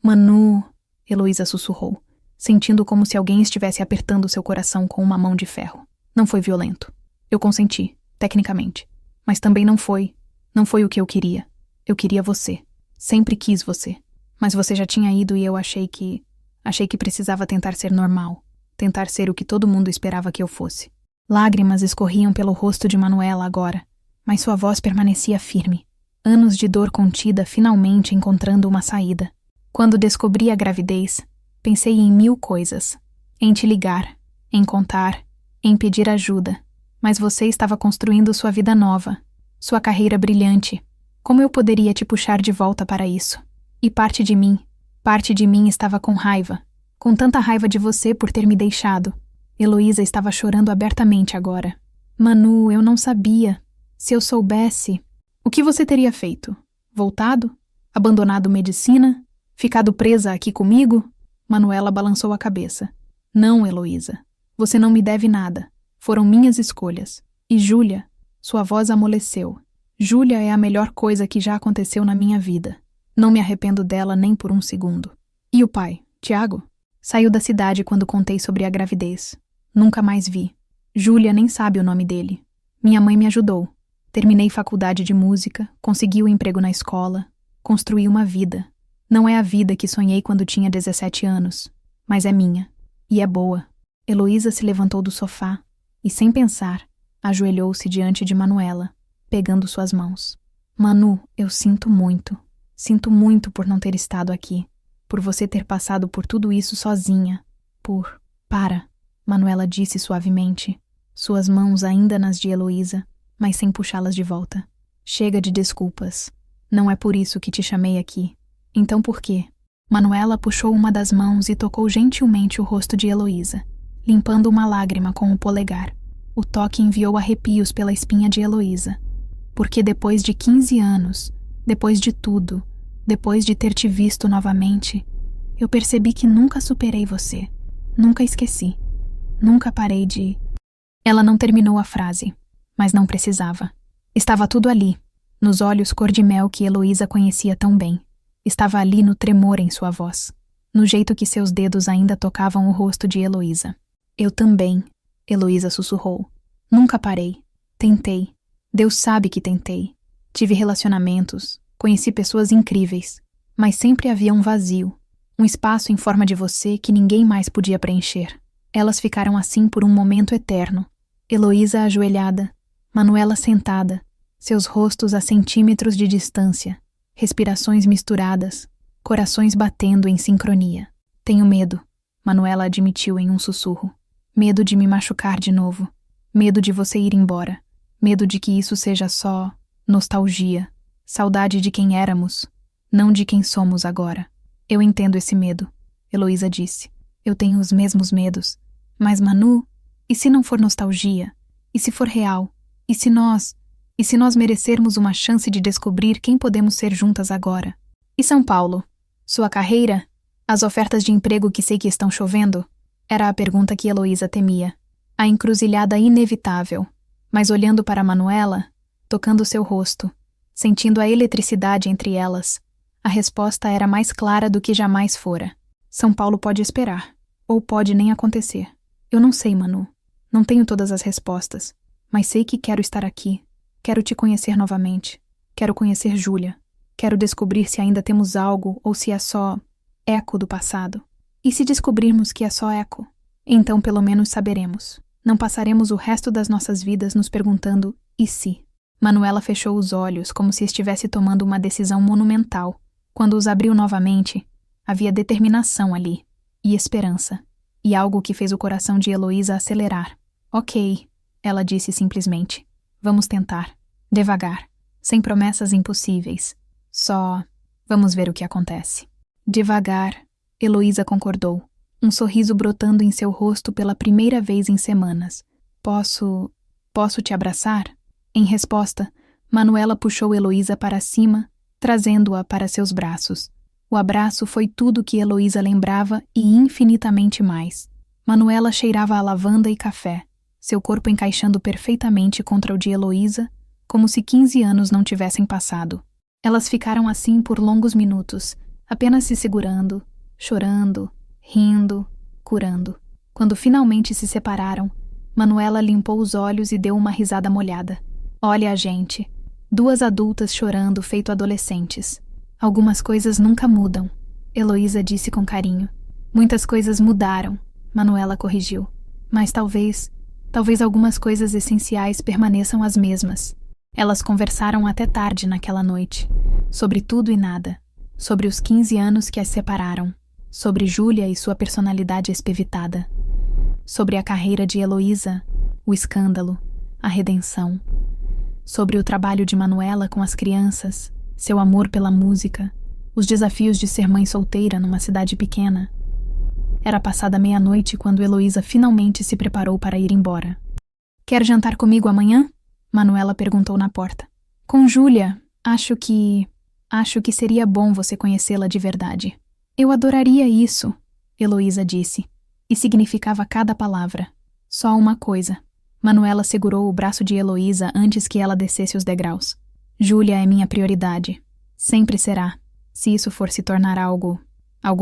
Manu, Heloísa sussurrou, sentindo como se alguém estivesse apertando seu coração com uma mão de ferro. Não foi violento. Eu consenti, tecnicamente. Mas também não foi o que eu queria. Eu queria você. Sempre quis você. Mas você já tinha ido e eu achei que precisava tentar ser normal. Tentar ser o que todo mundo esperava que eu fosse. Lágrimas escorriam pelo rosto de Manuela agora, mas sua voz permanecia firme. Anos de dor contida finalmente encontrando uma saída. Quando descobri a gravidez, pensei em 1000 coisas. Em te ligar, em contar, em pedir ajuda. Mas você estava construindo sua vida nova, sua carreira brilhante. Como eu poderia te puxar de volta para isso? E parte de mim estava com raiva. Com tanta raiva de você por ter me deixado. Heloísa estava chorando abertamente agora. Manu, eu não sabia. Se eu soubesse... O que você teria feito? Voltado? Abandonado medicina? Ficado presa aqui comigo? Manuela balançou a cabeça. Não, Heloísa. Você não me deve nada. Foram minhas escolhas. E Júlia, sua voz amoleceu. Júlia é a melhor coisa que já aconteceu na minha vida. Não me arrependo dela nem por um segundo. E o pai, Tiago? Saiu da cidade quando contei sobre a gravidez. Nunca mais vi. Júlia nem sabe o nome dele. Minha mãe me ajudou. Terminei faculdade de música, consegui o emprego na escola, construí uma vida. Não é a vida que sonhei quando tinha 17 anos, mas é minha. E é boa. Heloísa se levantou do sofá e, sem pensar, ajoelhou-se diante de Manuela, pegando suas mãos. Manu, eu sinto muito. Sinto muito por não ter estado aqui. Por você ter passado por tudo isso sozinha. Para, Manuela disse suavemente, suas mãos ainda nas de Heloísa, mas sem puxá-las de volta. Chega de desculpas. Não é por isso que te chamei aqui. Então por quê? Manuela puxou uma das mãos e tocou gentilmente o rosto de Heloísa, limpando uma lágrima com o polegar. O toque enviou arrepios pela espinha de Heloísa. Porque depois de 15 anos, depois de tudo, depois de ter te visto novamente, eu percebi que nunca superei você. Nunca esqueci. Nunca parei de... Ela não terminou a frase, mas não precisava. Estava tudo ali, nos olhos cor-de-mel que Heloísa conhecia tão bem. Estava ali no tremor em sua voz, no jeito que seus dedos ainda tocavam o rosto de Heloísa. Eu também, Heloísa sussurrou. Nunca parei. Tentei. Deus sabe que tentei. Tive relacionamentos, conheci pessoas incríveis, mas sempre havia um vazio, um espaço em forma de você que ninguém mais podia preencher. Elas ficaram assim por um momento eterno. Heloísa ajoelhada, Manuela sentada, seus rostos a centímetros de distância, respirações misturadas, corações batendo em sincronia. Tenho medo, Manuela admitiu em um sussurro. Medo de me machucar de novo. Medo de você ir embora. Medo de que isso seja só nostalgia, saudade de quem éramos, não de quem somos agora. Eu entendo esse medo, Heloísa disse. Eu tenho os mesmos medos. Mas Manu, e se não for nostalgia? E se for real? E se nós merecermos uma chance de descobrir quem podemos ser juntas agora? E São Paulo? Sua carreira? As ofertas de emprego que sei que estão chovendo? Era a pergunta que Heloísa temia. A encruzilhada inevitável. Mas olhando para Manuela, tocando seu rosto, sentindo a eletricidade entre elas, a resposta era mais clara do que jamais fora. São Paulo pode esperar. Ou pode nem acontecer. Eu não sei, Manu. Não tenho todas as respostas. Mas sei que quero estar aqui. Quero te conhecer novamente. Quero conhecer Júlia. Quero descobrir se ainda temos algo ou se é só eco do passado. E se descobrirmos que é só eco? Então pelo menos saberemos. Não passaremos o resto das nossas vidas nos perguntando e se? Manuela fechou os olhos como se estivesse tomando uma decisão monumental. Quando os abriu novamente, havia determinação ali, e esperança, e algo que fez o coração de Heloísa acelerar. Ok, ela disse simplesmente. Vamos tentar. Devagar, sem promessas impossíveis. Só vamos ver o que acontece. Devagar, Heloísa concordou, um sorriso brotando em seu rosto pela primeira vez em semanas. Posso te abraçar? Em resposta, Manuela puxou Heloísa para cima, trazendo-a para seus braços. O abraço foi tudo que Heloísa lembrava e infinitamente mais. Manuela cheirava a lavanda e café, seu corpo encaixando perfeitamente contra o de Heloísa, como se 15 anos não tivessem passado. Elas ficaram assim por longos minutos, apenas se segurando, chorando, rindo, curando. Quando finalmente se separaram, Manuela limpou os olhos e deu uma risada molhada. Olha a gente, 2 adultas chorando feito adolescentes. Algumas coisas nunca mudam, Heloísa disse com carinho. Muitas coisas mudaram, Manuela corrigiu. Mas talvez algumas coisas essenciais permaneçam as mesmas. Elas conversaram até tarde naquela noite, sobre tudo e nada, sobre os 15 anos que as separaram, sobre Júlia e sua personalidade espevitada, sobre a carreira de Heloísa, o escândalo, a redenção, sobre o trabalho de Manuela com as crianças, seu amor pela música, os desafios de ser mãe solteira numa cidade pequena. Era passada meia-noite quando Heloísa finalmente se preparou para ir embora. Quer jantar comigo amanhã? Manuela perguntou na porta. Com Júlia, acho que seria bom você conhecê-la de verdade. Eu adoraria isso, Heloísa disse, e significava cada palavra. Só uma coisa. Manuela segurou o braço de Heloísa antes que ela descesse os degraus. Júlia é minha prioridade. Sempre será. Se isso for se tornar algo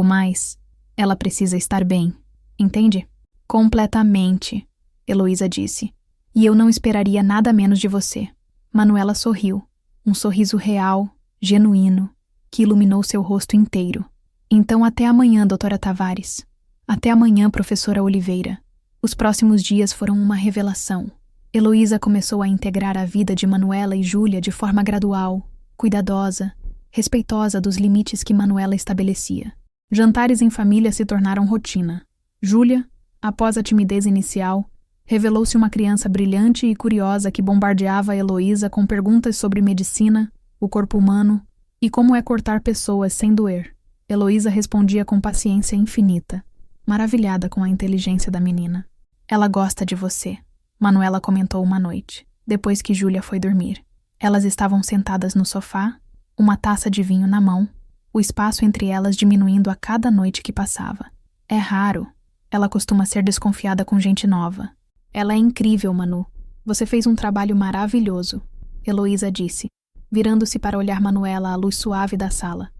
mais, ela precisa estar bem. Entende? Completamente, Heloísa disse. E eu não esperaria nada menos de você. Manuela sorriu. Um sorriso real, genuíno, que iluminou seu rosto inteiro. Então até amanhã, doutora Tavares. Até amanhã, professora Oliveira. Os próximos dias foram uma revelação. Heloísa começou a integrar a vida de Manuela e Júlia de forma gradual, cuidadosa, respeitosa dos limites que Manuela estabelecia. Jantares em família se tornaram rotina. Júlia, após a timidez inicial, revelou-se uma criança brilhante e curiosa que bombardeava Heloísa com perguntas sobre medicina, o corpo humano e como é cortar pessoas sem doer. Heloísa respondia com paciência infinita, maravilhada com a inteligência da menina. Ela gosta de você, Manuela comentou uma noite, depois que Júlia foi dormir. Elas estavam sentadas no sofá, uma taça de vinho na mão, o espaço entre elas diminuindo a cada noite que passava. É raro. Ela costuma ser desconfiada com gente nova. Ela é incrível, Manu. Você fez um trabalho maravilhoso, Heloísa disse, virando-se para olhar Manuela à luz suave da sala.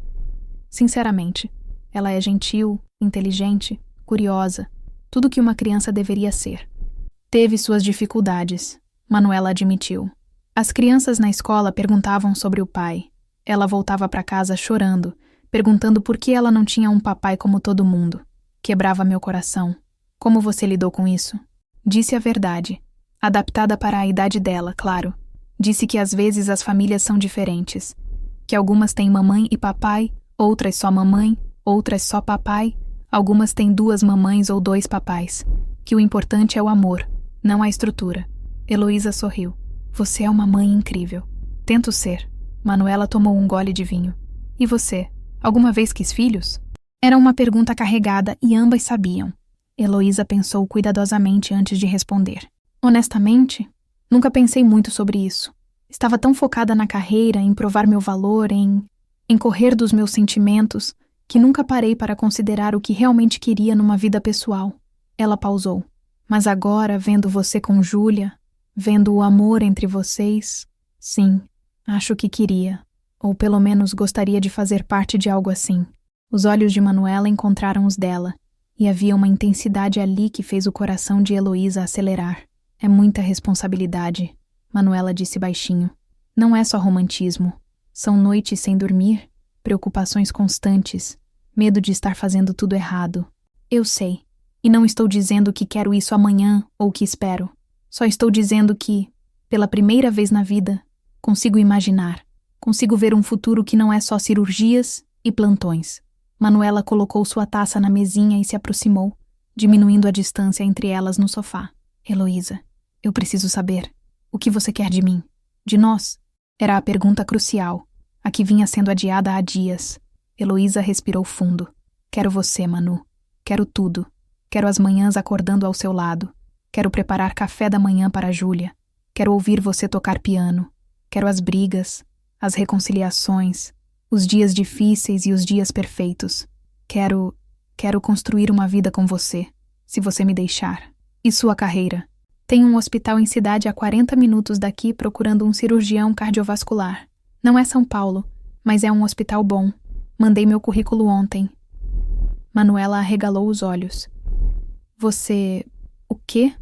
Sinceramente, ela é gentil, inteligente, curiosa, tudo que uma criança deveria ser. Teve suas dificuldades, Manuela admitiu. As crianças na escola perguntavam sobre o pai. Ela voltava para casa chorando, perguntando por que ela não tinha um papai como todo mundo. Quebrava meu coração. Como você lidou com isso? Disse a verdade. Adaptada para a idade dela, claro. Disse que às vezes as famílias são diferentes. Que algumas têm mamãe e papai, outras só mamãe, outras só papai, algumas têm 2 mamães ou 2 papais. Que o importante é o amor, não a estrutura. Heloísa sorriu. Você é uma mãe incrível. Tento ser. Manuela tomou um gole de vinho. E você? Alguma vez quis filhos? Era uma pergunta carregada e ambas sabiam. Heloísa pensou cuidadosamente antes de responder. Honestamente, nunca pensei muito sobre isso. Estava tão focada na carreira, em provar meu valor, em correr dos meus sentimentos, que nunca parei para considerar o que realmente queria numa vida pessoal. Ela pausou. Mas agora, vendo você com Júlia, vendo o amor entre vocês, sim, acho que queria. Ou pelo menos gostaria de fazer parte de algo assim. Os olhos de Manuela encontraram os dela, e havia uma intensidade ali que fez o coração de Heloísa acelerar. É muita responsabilidade, Manuela disse baixinho. Não é só romantismo. São noites sem dormir, preocupações constantes, Medo de estar fazendo tudo errado. Eu sei. E não estou dizendo que quero isso amanhã ou que espero. Só estou dizendo que, pela primeira vez na vida, consigo imaginar. Consigo ver um futuro que não é só cirurgias e plantões. Manuela colocou sua taça na mesinha e se aproximou, diminuindo a distância entre elas no sofá. Heloísa, eu preciso saber. O que você quer de mim? De nós? Era a pergunta crucial, a que vinha sendo adiada há dias. Heloísa respirou fundo. Quero você, Manu. Quero tudo. Quero as manhãs acordando ao seu lado. Quero preparar café da manhã para a Júlia. Quero ouvir você tocar piano. Quero as brigas, as reconciliações, os dias difíceis e os dias perfeitos. Quero construir uma vida com você, se você me deixar. E sua carreira? Tenho um hospital em cidade a 40 minutos daqui procurando um cirurgião cardiovascular. Não é São Paulo, mas é um hospital bom. Mandei meu currículo ontem. Manuela arregalou os olhos. Você... o quê?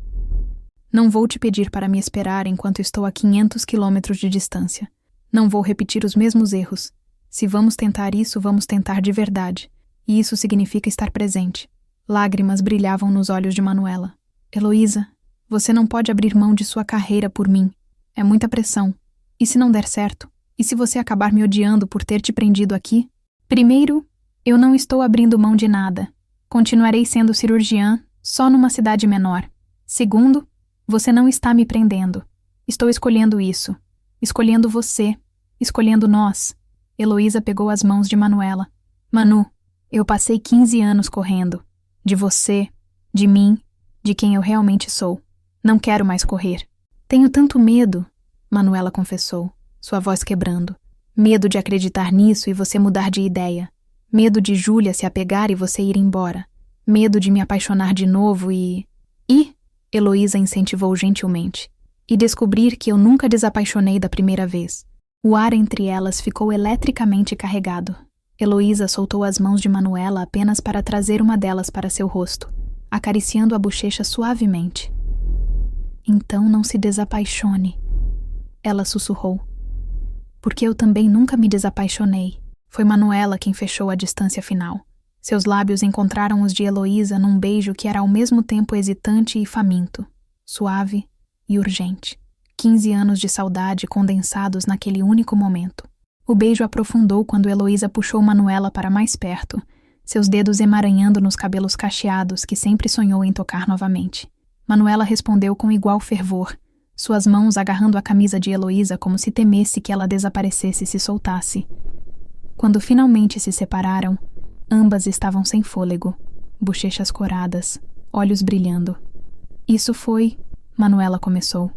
Não vou te pedir para me esperar enquanto estou a 500 quilômetros de distância. Não vou repetir os mesmos erros. Se vamos tentar isso, vamos tentar de verdade. E isso significa estar presente. Lágrimas brilhavam nos olhos de Manuela. Heloísa, você não pode abrir mão de sua carreira por mim. É muita pressão. E se não der certo? E se você acabar me odiando por ter te prendido aqui? Primeiro, eu não estou abrindo mão de nada. Continuarei sendo cirurgiã, só numa cidade menor. Segundo, você não está me prendendo. Estou escolhendo isso. Escolhendo você. Escolhendo nós. Heloísa pegou as mãos de Manuela. Manu, eu passei 15 anos correndo. De você, de mim, de quem eu realmente sou. Não quero mais correr. Tenho tanto medo, Manuela confessou, sua voz quebrando. Medo de acreditar nisso e você mudar de ideia. Medo de Júlia se apegar e você ir embora. Medo de me apaixonar de novo e... Heloísa incentivou gentilmente. E descobrir que eu nunca desapaixonei da primeira vez. O ar entre elas ficou eletricamente carregado. Heloísa soltou as mãos de Manuela apenas para trazer uma delas para seu rosto, acariciando a bochecha suavemente. Então não se desapaixone. Ela sussurrou. Porque eu também nunca me desapaixonei. Foi Manuela quem fechou a distância final. Seus lábios encontraram os de Heloísa num beijo que era ao mesmo tempo hesitante e faminto, suave e urgente. 15 anos de saudade condensados naquele único momento. O beijo aprofundou quando Heloísa puxou Manuela para mais perto, seus dedos emaranhando nos cabelos cacheados que sempre sonhou em tocar novamente. Manuela respondeu com igual fervor, suas mãos agarrando a camisa de Heloísa como se temesse que ela desaparecesse e se soltasse. Quando finalmente se separaram, ambas estavam sem fôlego, bochechas coradas, olhos brilhando. Isso foi... Manuela começou.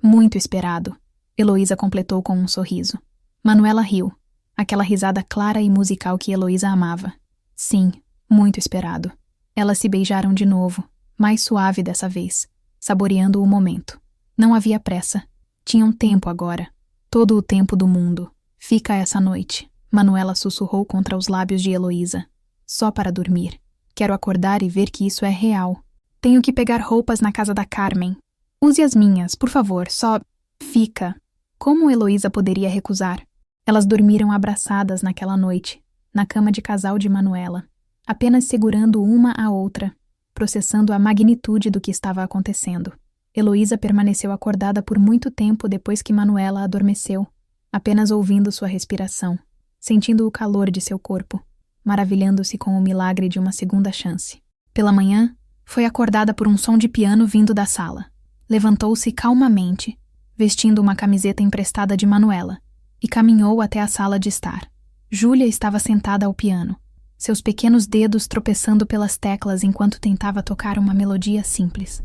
Muito esperado. Heloísa completou com um sorriso. Manuela riu, aquela risada clara e musical que Heloísa amava. Sim, muito esperado. Elas se beijaram de novo, mais suave dessa vez, saboreando o momento. Não havia pressa. Tinham tempo agora. Todo o tempo do mundo. Fica essa noite. Manuela sussurrou contra os lábios de Heloísa. Só para dormir. Quero acordar e ver que isso é real. Tenho que pegar roupas na casa da Carmen. Use as minhas, por favor, só... Fica. Como Heloísa poderia recusar? Elas dormiram abraçadas naquela noite, na cama de casal de Manuela, apenas segurando uma a outra, processando a magnitude do que estava acontecendo. Heloísa permaneceu acordada por muito tempo depois que Manuela adormeceu, apenas ouvindo sua respiração, sentindo o calor de seu corpo, maravilhando-se com o milagre de uma segunda chance. Pela manhã, foi acordada por um som de piano vindo da sala. Levantou-se calmamente, vestindo uma camiseta emprestada de Manuela, e caminhou até a sala de estar. Júlia estava sentada ao piano, seus pequenos dedos tropeçando pelas teclas enquanto tentava tocar uma melodia simples.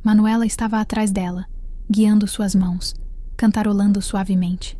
Manuela estava atrás dela, guiando suas mãos, cantarolando suavemente.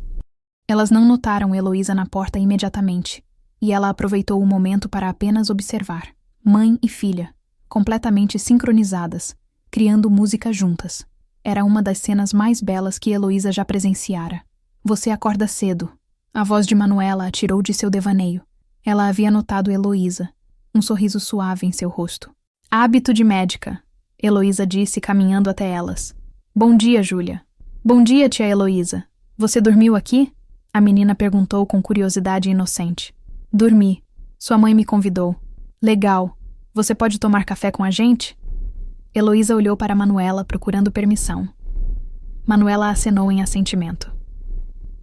Elas não notaram Heloísa na porta imediatamente, e ela aproveitou o momento para apenas observar. Mãe e filha, completamente sincronizadas, criando música juntas. Era uma das cenas mais belas que Heloísa já presenciara. Você acorda cedo. A voz de Manuela a tirou de seu devaneio. Ela havia notado Heloísa, um sorriso suave em seu rosto. Hábito de médica, Heloísa disse caminhando até elas. Bom dia, Júlia. Bom dia, tia Heloísa. Você dormiu aqui? A menina perguntou com curiosidade inocente. Dormi. Sua mãe me convidou. Legal. Você pode tomar café com a gente? Heloísa olhou para Manuela procurando permissão. Manuela acenou em assentimento.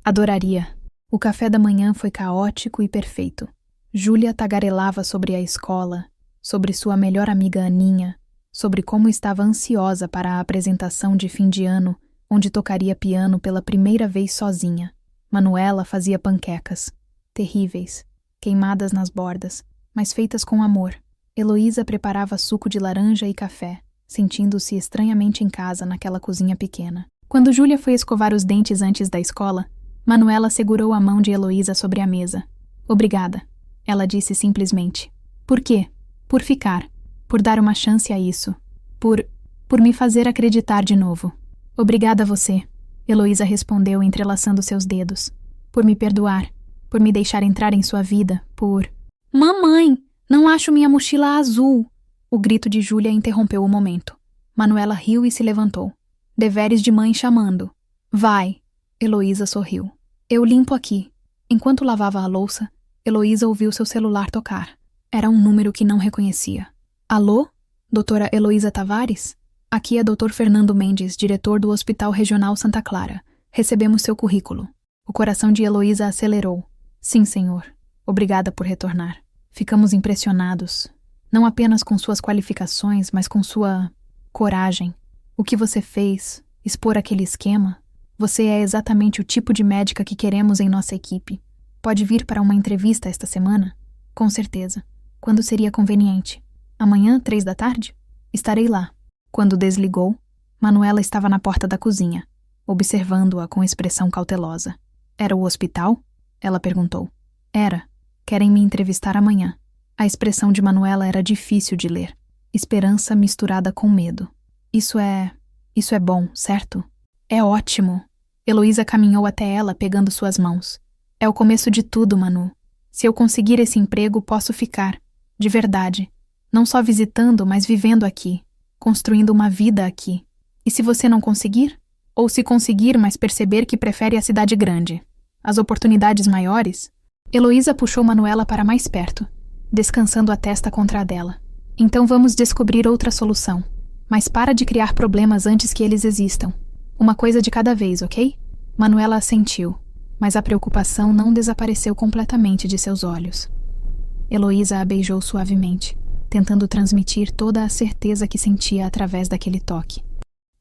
Adoraria. O café da manhã foi caótico e perfeito. Júlia tagarelava sobre a escola, sobre sua melhor amiga Aninha, sobre como estava ansiosa para a apresentação de fim de ano, onde tocaria piano pela primeira vez sozinha. Manuela fazia panquecas, terríveis, queimadas nas bordas, mas feitas com amor. Heloísa preparava suco de laranja e café, sentindo-se estranhamente em casa naquela cozinha pequena. Quando Júlia foi escovar os dentes antes da escola, Manuela segurou a mão de Heloísa sobre a mesa. Obrigada, ela disse simplesmente. Por quê? Por ficar. Por dar uma chance a isso. Por me fazer acreditar de novo. Obrigada a você, Heloísa respondeu entrelaçando seus dedos. Por me perdoar. Por me deixar entrar em sua vida. Por... Mamãe! Não acho minha mochila azul! O grito de Júlia interrompeu o momento. Manuela riu e se levantou. Deveres de mãe chamando. Vai! Heloísa sorriu. Eu limpo aqui. Enquanto lavava a louça, Heloísa ouviu seu celular tocar. Era um número que não reconhecia. Alô? Doutora Heloísa Tavares? Aqui é Dr. Fernando Mendes, diretor do Hospital Regional Santa Clara. Recebemos seu currículo. O coração de Heloísa acelerou. Sim, senhor. Obrigada por retornar. Ficamos impressionados. Não apenas com suas qualificações, mas com sua coragem. O que você fez, expor aquele esquema, você é exatamente o tipo de médica que queremos em nossa equipe. Pode vir para uma entrevista esta semana? Com certeza. Quando seria conveniente? Amanhã, 15h? Estarei lá. Quando desligou, Manuela estava na porta da cozinha, observando-a com expressão cautelosa. Era o hospital? Ela perguntou. Era. Querem me entrevistar amanhã. A expressão de Manuela era difícil de ler. Esperança misturada com medo. Isso é bom, certo? É ótimo. Heloísa caminhou até ela, pegando suas mãos. É o começo de tudo, Manu. Se eu conseguir esse emprego, posso ficar. De verdade. Não só visitando, mas vivendo aqui. Construindo uma vida aqui. E se você não conseguir? Ou se conseguir, mas perceber que prefere a cidade grande? As oportunidades maiores? Heloísa puxou Manuela para mais perto, descansando a testa contra a dela. Então vamos descobrir outra solução. Mas para de criar problemas antes que eles existam. Uma coisa de cada vez, ok? Manuela assentiu, mas a preocupação não desapareceu completamente de seus olhos. Heloísa a beijou suavemente, tentando transmitir toda a certeza que sentia através daquele toque.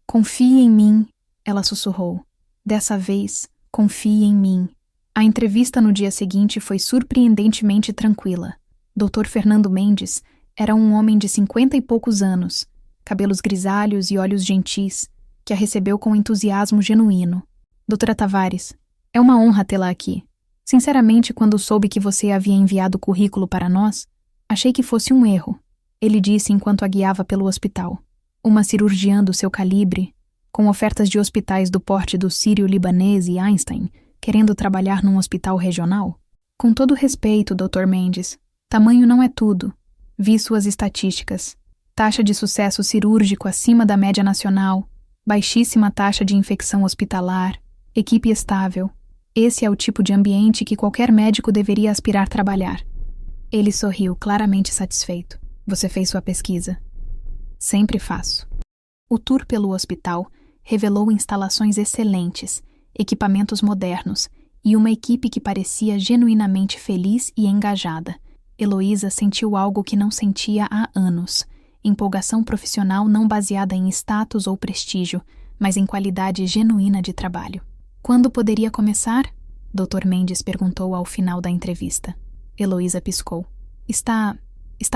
Confie em mim, ela sussurrou. Dessa vez, confie em mim. A entrevista no dia seguinte foi surpreendentemente tranquila. Dr. Fernando Mendes era um homem de 50 e poucos anos, cabelos grisalhos e olhos gentis, que a recebeu com entusiasmo genuíno. Doutora Tavares, é uma honra tê-la aqui. Sinceramente, quando soube que você havia enviado o currículo para nós, achei que fosse um erro, ele disse enquanto a guiava pelo hospital. Uma cirurgiã do seu calibre, com ofertas de hospitais do porte do Sírio-Libanês e Einstein, querendo trabalhar num hospital regional? Com todo respeito, Dr. Mendes, tamanho não é tudo. Vi suas estatísticas. Taxa de sucesso cirúrgico acima da média nacional, baixíssima taxa de infecção hospitalar, equipe estável. Esse é o tipo de ambiente que qualquer médico deveria aspirar trabalhar. Ele sorriu, claramente satisfeito. Você fez sua pesquisa. Sempre faço. O tour pelo hospital revelou instalações excelentes, equipamentos modernos e uma equipe que parecia genuinamente feliz e engajada. Heloísa sentiu algo que não sentia há anos. Empolgação profissional não baseada em status ou prestígio, mas em qualidade genuína de trabalho. Quando poderia começar? Dr. Mendes perguntou ao final da entrevista. Heloísa piscou. Está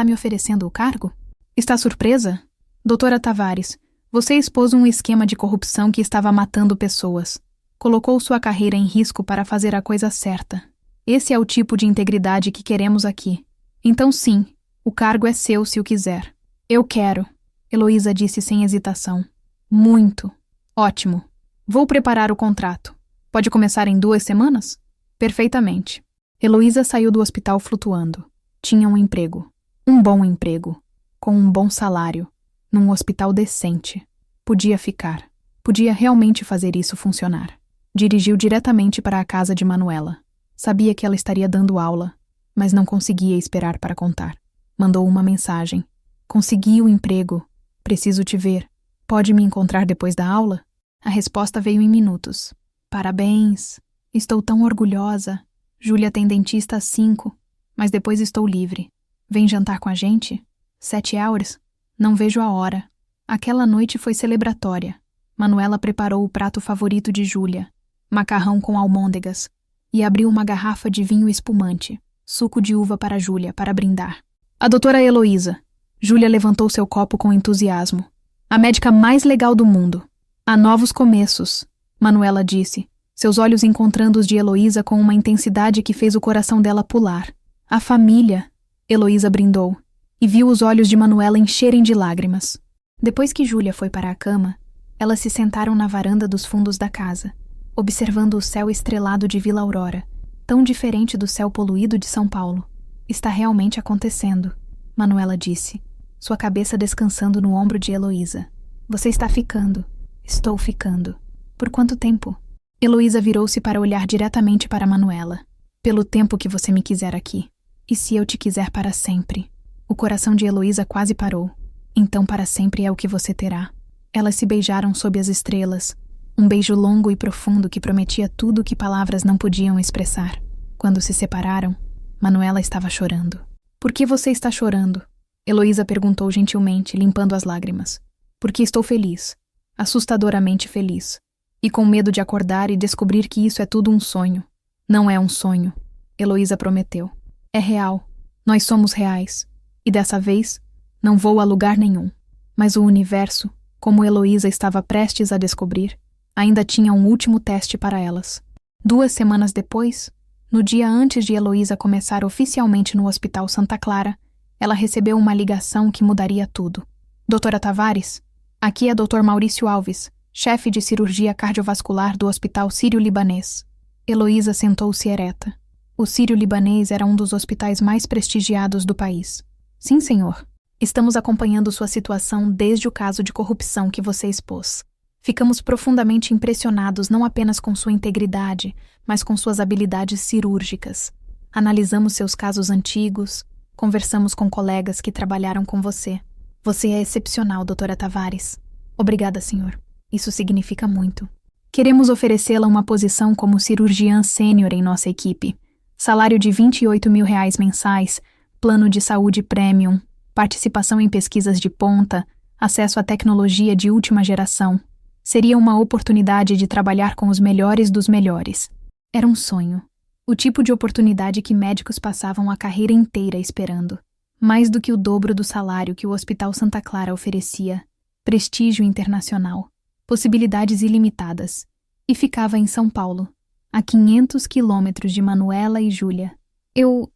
me oferecendo o cargo? Está surpresa? Doutora Tavares, você expôs um esquema de corrupção que estava matando pessoas. Colocou sua carreira em risco para fazer a coisa certa. Esse é o tipo de integridade que queremos aqui. Então sim, o cargo é seu se o quiser. Eu quero, Heloísa disse sem hesitação. Muito. Ótimo. Vou preparar o contrato. Pode começar em 2 semanas? Perfeitamente. Heloísa saiu do hospital flutuando. Tinha um emprego. Um bom emprego. Com um bom salário. Num hospital decente. Podia ficar. Podia realmente fazer isso funcionar. Dirigiu diretamente para a casa de Manuela. Sabia que ela estaria dando aula. mas não conseguia esperar para contar. Mandou uma mensagem. Consegui o emprego. Preciso te ver. Pode me encontrar depois da aula? A resposta veio em minutos. Parabéns. Estou tão orgulhosa. Júlia tem dentista às 5, mas depois estou livre. Vem jantar com a gente? 7 horas? Não vejo a hora. Aquela noite foi celebratória. Manuela preparou o prato favorito de Júlia, macarrão com almôndegas, e abriu uma garrafa de vinho espumante, suco de uva para Júlia, para brindar. A doutora Heloísa. Júlia levantou seu copo com entusiasmo. A médica mais legal do mundo. Há novos começos, Manuela disse, seus olhos encontrando os de Heloísa com uma intensidade que fez o coração dela pular. A família, Heloísa brindou, e viu os olhos de Manuela encherem de lágrimas. Depois que Júlia foi para a cama, elas se sentaram na varanda dos fundos da casa, observando o céu estrelado de Vila Aurora, tão diferente do céu poluído de São Paulo. Está realmente acontecendo, Manuela disse, sua cabeça descansando no ombro de Heloísa. Você está ficando. Estou ficando. Por quanto tempo? Heloísa virou-se para olhar diretamente para Manuela. Pelo tempo que você me quiser aqui. E se eu te quiser para sempre? O coração de Heloísa quase parou. Então para sempre é o que você terá. Elas se beijaram sob as estrelas. Um beijo longo e profundo que prometia tudo o que palavras não podiam expressar. Quando se separaram, Manuela estava chorando. Por que você está chorando? Heloísa perguntou gentilmente, limpando as lágrimas. Porque estou feliz. Assustadoramente feliz. E com medo de acordar e descobrir que isso é tudo um sonho. Não é um sonho, Heloísa prometeu. É real. Nós somos reais. E dessa vez, não vou a lugar nenhum. Mas o universo, como Heloísa estava prestes a descobrir, ainda tinha um último teste para elas. 2 semanas depois, no dia antes de Heloísa começar oficialmente no Hospital Santa Clara, ela recebeu uma ligação que mudaria tudo. Doutora Tavares, aqui é Dr. Maurício Alves, chefe de cirurgia cardiovascular do Hospital Sírio-Libanês. Heloísa sentou-se ereta. O Sírio-Libanês era um dos hospitais mais prestigiados do país. Sim, senhor. Estamos acompanhando sua situação desde o caso de corrupção que você expôs. Ficamos profundamente impressionados não apenas com sua integridade, mas com suas habilidades cirúrgicas. Analisamos seus casos antigos, conversamos com colegas que trabalharam com você. Você é excepcional, doutora Tavares. Obrigada, senhor. Isso significa muito. Queremos oferecê-la uma posição como cirurgiã sênior em nossa equipe. Salário de R$28 mil mensais, plano de saúde premium, participação em pesquisas de ponta, acesso à tecnologia de última geração. Seria uma oportunidade de trabalhar com os melhores dos melhores. Era um sonho. O tipo de oportunidade que médicos passavam a carreira inteira esperando. Mais do que o dobro do salário que o Hospital Santa Clara oferecia. Prestígio internacional. Possibilidades ilimitadas. E ficava em São Paulo, a 500 quilômetros de Manuela e Júlia. Eu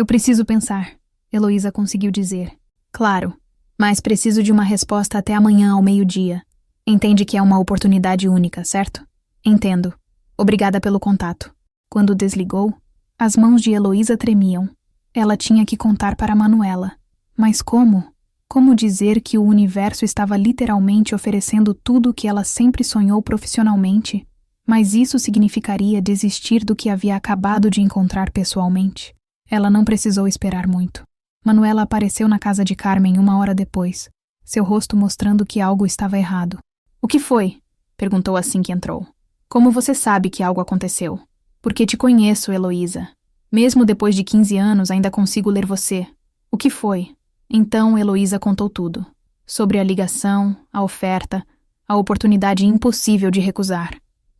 preciso pensar, Heloísa conseguiu dizer. Claro, mas preciso de uma resposta até amanhã ao meio-dia. Entende que é uma oportunidade única, certo? Entendo. Obrigada pelo contato. Quando desligou, as mãos de Heloísa tremiam. Ela tinha que contar para Manuela. Mas como? Como dizer que o universo estava literalmente oferecendo tudo o que ela sempre sonhou profissionalmente? Mas isso significaria desistir do que havia acabado de encontrar pessoalmente. Ela não precisou esperar muito. Manuela apareceu na casa de Carmen 1 hora depois, seu rosto mostrando que algo estava errado. O que foi? Perguntou assim que entrou. Como você sabe que algo aconteceu? Porque te conheço, Heloísa. Mesmo depois de 15 anos, ainda consigo ler você. O que foi? Então, Heloísa contou tudo. Sobre a ligação, a oferta, a oportunidade impossível de recusar.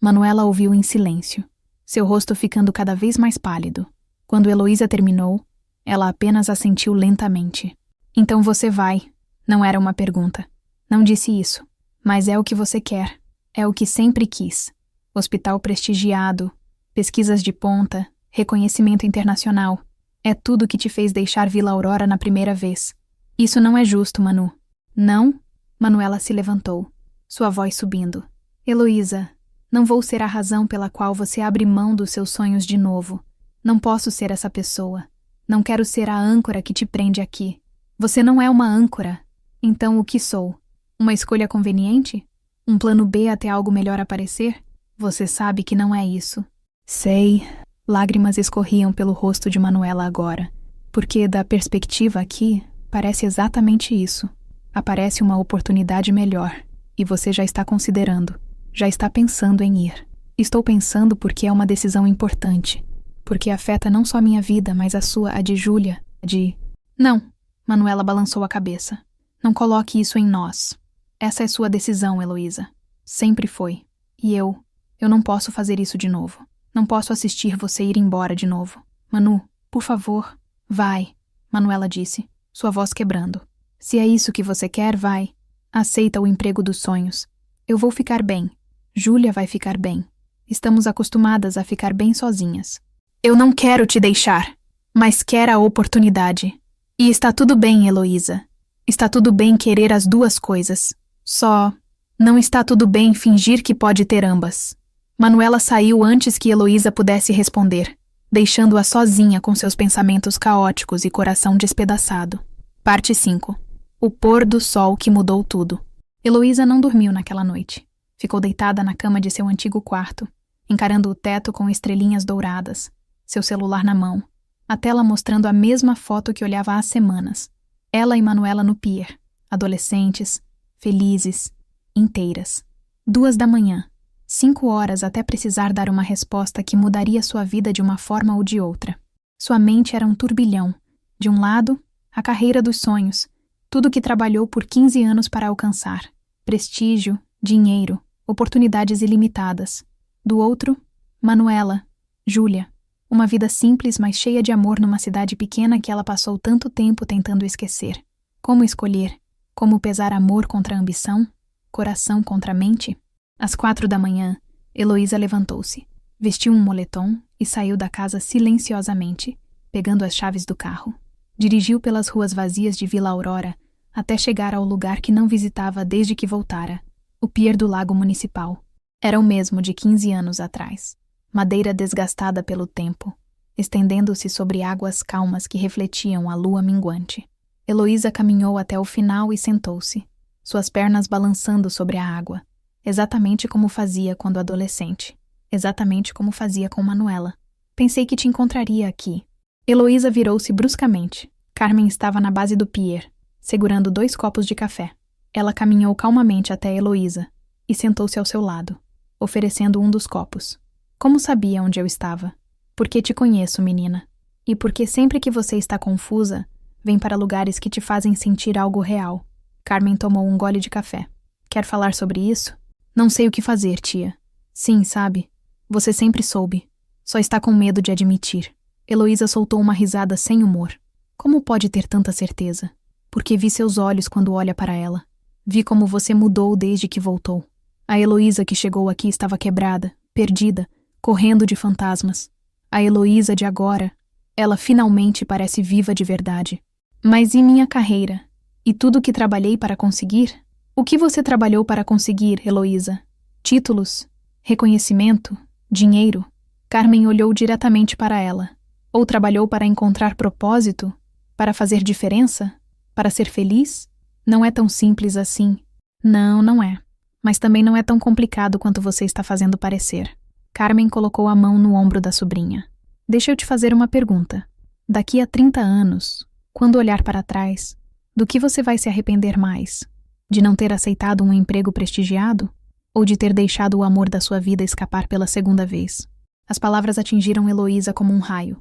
Manuela ouviu em silêncio, seu rosto ficando cada vez mais pálido. Quando Heloísa terminou, ela apenas assentiu lentamente. Então você vai. Não era uma pergunta. Não disse isso. Mas é o que você quer. É o que sempre quis. Hospital prestigiado, pesquisas de ponta, reconhecimento internacional. É tudo que te fez deixar Vila Aurora na primeira vez. Isso não é justo, Manu. Não? Manuela se levantou, sua voz subindo. Heloísa, não vou ser a razão pela qual você abre mão dos seus sonhos de novo. Não posso ser essa pessoa. Não quero ser a âncora que te prende aqui. Você não é uma âncora. Então o que sou? Uma escolha conveniente? Um plano B até algo melhor aparecer? Você sabe que não é isso. Sei. Lágrimas escorriam pelo rosto de Manuela agora, porque, da perspectiva aqui, parece exatamente isso. Aparece uma oportunidade melhor, e você já está considerando, já está pensando em ir. Estou pensando porque é uma decisão importante, porque afeta não só minha vida, mas a sua, a de Júlia, a de... Não, Manuela balançou a cabeça. Não coloque isso em nós. Essa é sua decisão, Heloísa. Sempre foi. E eu não posso fazer isso de novo. Não posso assistir você ir embora de novo. Manu, por favor, vai, Manuela disse, sua voz quebrando. Se é isso que você quer, vai. Aceita o emprego dos sonhos. Eu vou ficar bem. Júlia vai ficar bem. Estamos acostumadas a ficar bem sozinhas. Eu não quero te deixar, mas quero a oportunidade. E está tudo bem, Heloísa. Está tudo bem querer as duas coisas. Só não está tudo bem fingir que pode ter ambas. Manuela saiu antes que Heloísa pudesse responder, deixando-a sozinha com seus pensamentos caóticos e coração despedaçado. Parte 5. O pôr do sol que mudou tudo. Heloísa não dormiu naquela noite. Ficou deitada na cama de seu antigo quarto, encarando o teto com estrelinhas douradas, seu celular na mão, a tela mostrando a mesma foto que olhava há semanas. Ela e Manuela no pier, adolescentes, felizes, inteiras. 2 da manhã, 5 horas até precisar dar uma resposta que mudaria sua vida de uma forma ou de outra. Sua mente era um turbilhão. De um lado, a carreira dos sonhos, tudo que trabalhou por 15 anos para alcançar. Prestígio, dinheiro, oportunidades ilimitadas. Do outro, Manuela, Júlia. Uma vida simples, mas cheia de amor numa cidade pequena que ela passou tanto tempo tentando esquecer. Como escolher? Como pesar amor contra ambição? Coração contra mente? Às 4 da manhã, Heloísa levantou-se, vestiu um moletom e saiu da casa silenciosamente, pegando as chaves do carro. Dirigiu pelas ruas vazias de Vila Aurora até chegar ao lugar que não visitava desde que voltara, o pier do Lago Municipal. Era o mesmo de 15 anos atrás. Madeira desgastada pelo tempo, estendendo-se sobre águas calmas que refletiam a lua minguante. Heloísa caminhou até o final e sentou-se, suas pernas balançando sobre a água, exatamente como fazia quando adolescente, exatamente como fazia com Manuela. Pensei que te encontraria aqui. Heloísa virou-se bruscamente. Carmen estava na base do pier, segurando 2 copos de café. Ela caminhou calmamente até Heloísa e sentou-se ao seu lado, oferecendo um dos copos. Como sabia onde eu estava? Porque te conheço, menina. E porque sempre que você está confusa, vem para lugares que te fazem sentir algo real. Carmen tomou um gole de café. Quer falar sobre isso? Não sei o que fazer, tia. Sim, sabe? Você sempre soube. Só está com medo de admitir. Heloísa soltou uma risada sem humor. Como pode ter tanta certeza? Porque vi seus olhos quando olha para ela. Vi como você mudou desde que voltou. A Heloísa que chegou aqui estava quebrada, perdida, correndo de fantasmas. A Heloísa de agora, ela finalmente parece viva de verdade. Mas e minha carreira? E tudo que trabalhei para conseguir? O que você trabalhou para conseguir, Heloísa? Títulos? Reconhecimento? Dinheiro? Carmen olhou diretamente para ela. Ou trabalhou para encontrar propósito? Para fazer diferença? Para ser feliz? Não é tão simples assim. Não, não é. Mas também não é tão complicado quanto você está fazendo parecer. Carmen colocou a mão no ombro da sobrinha. Deixa eu te fazer uma pergunta. Daqui a 30 anos, quando olhar para trás, do que você vai se arrepender mais? De não ter aceitado um emprego prestigiado? Ou de ter deixado o amor da sua vida escapar pela segunda vez? As palavras atingiram Heloísa como um raio.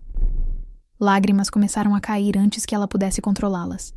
Lágrimas começaram a cair antes que ela pudesse controlá-las.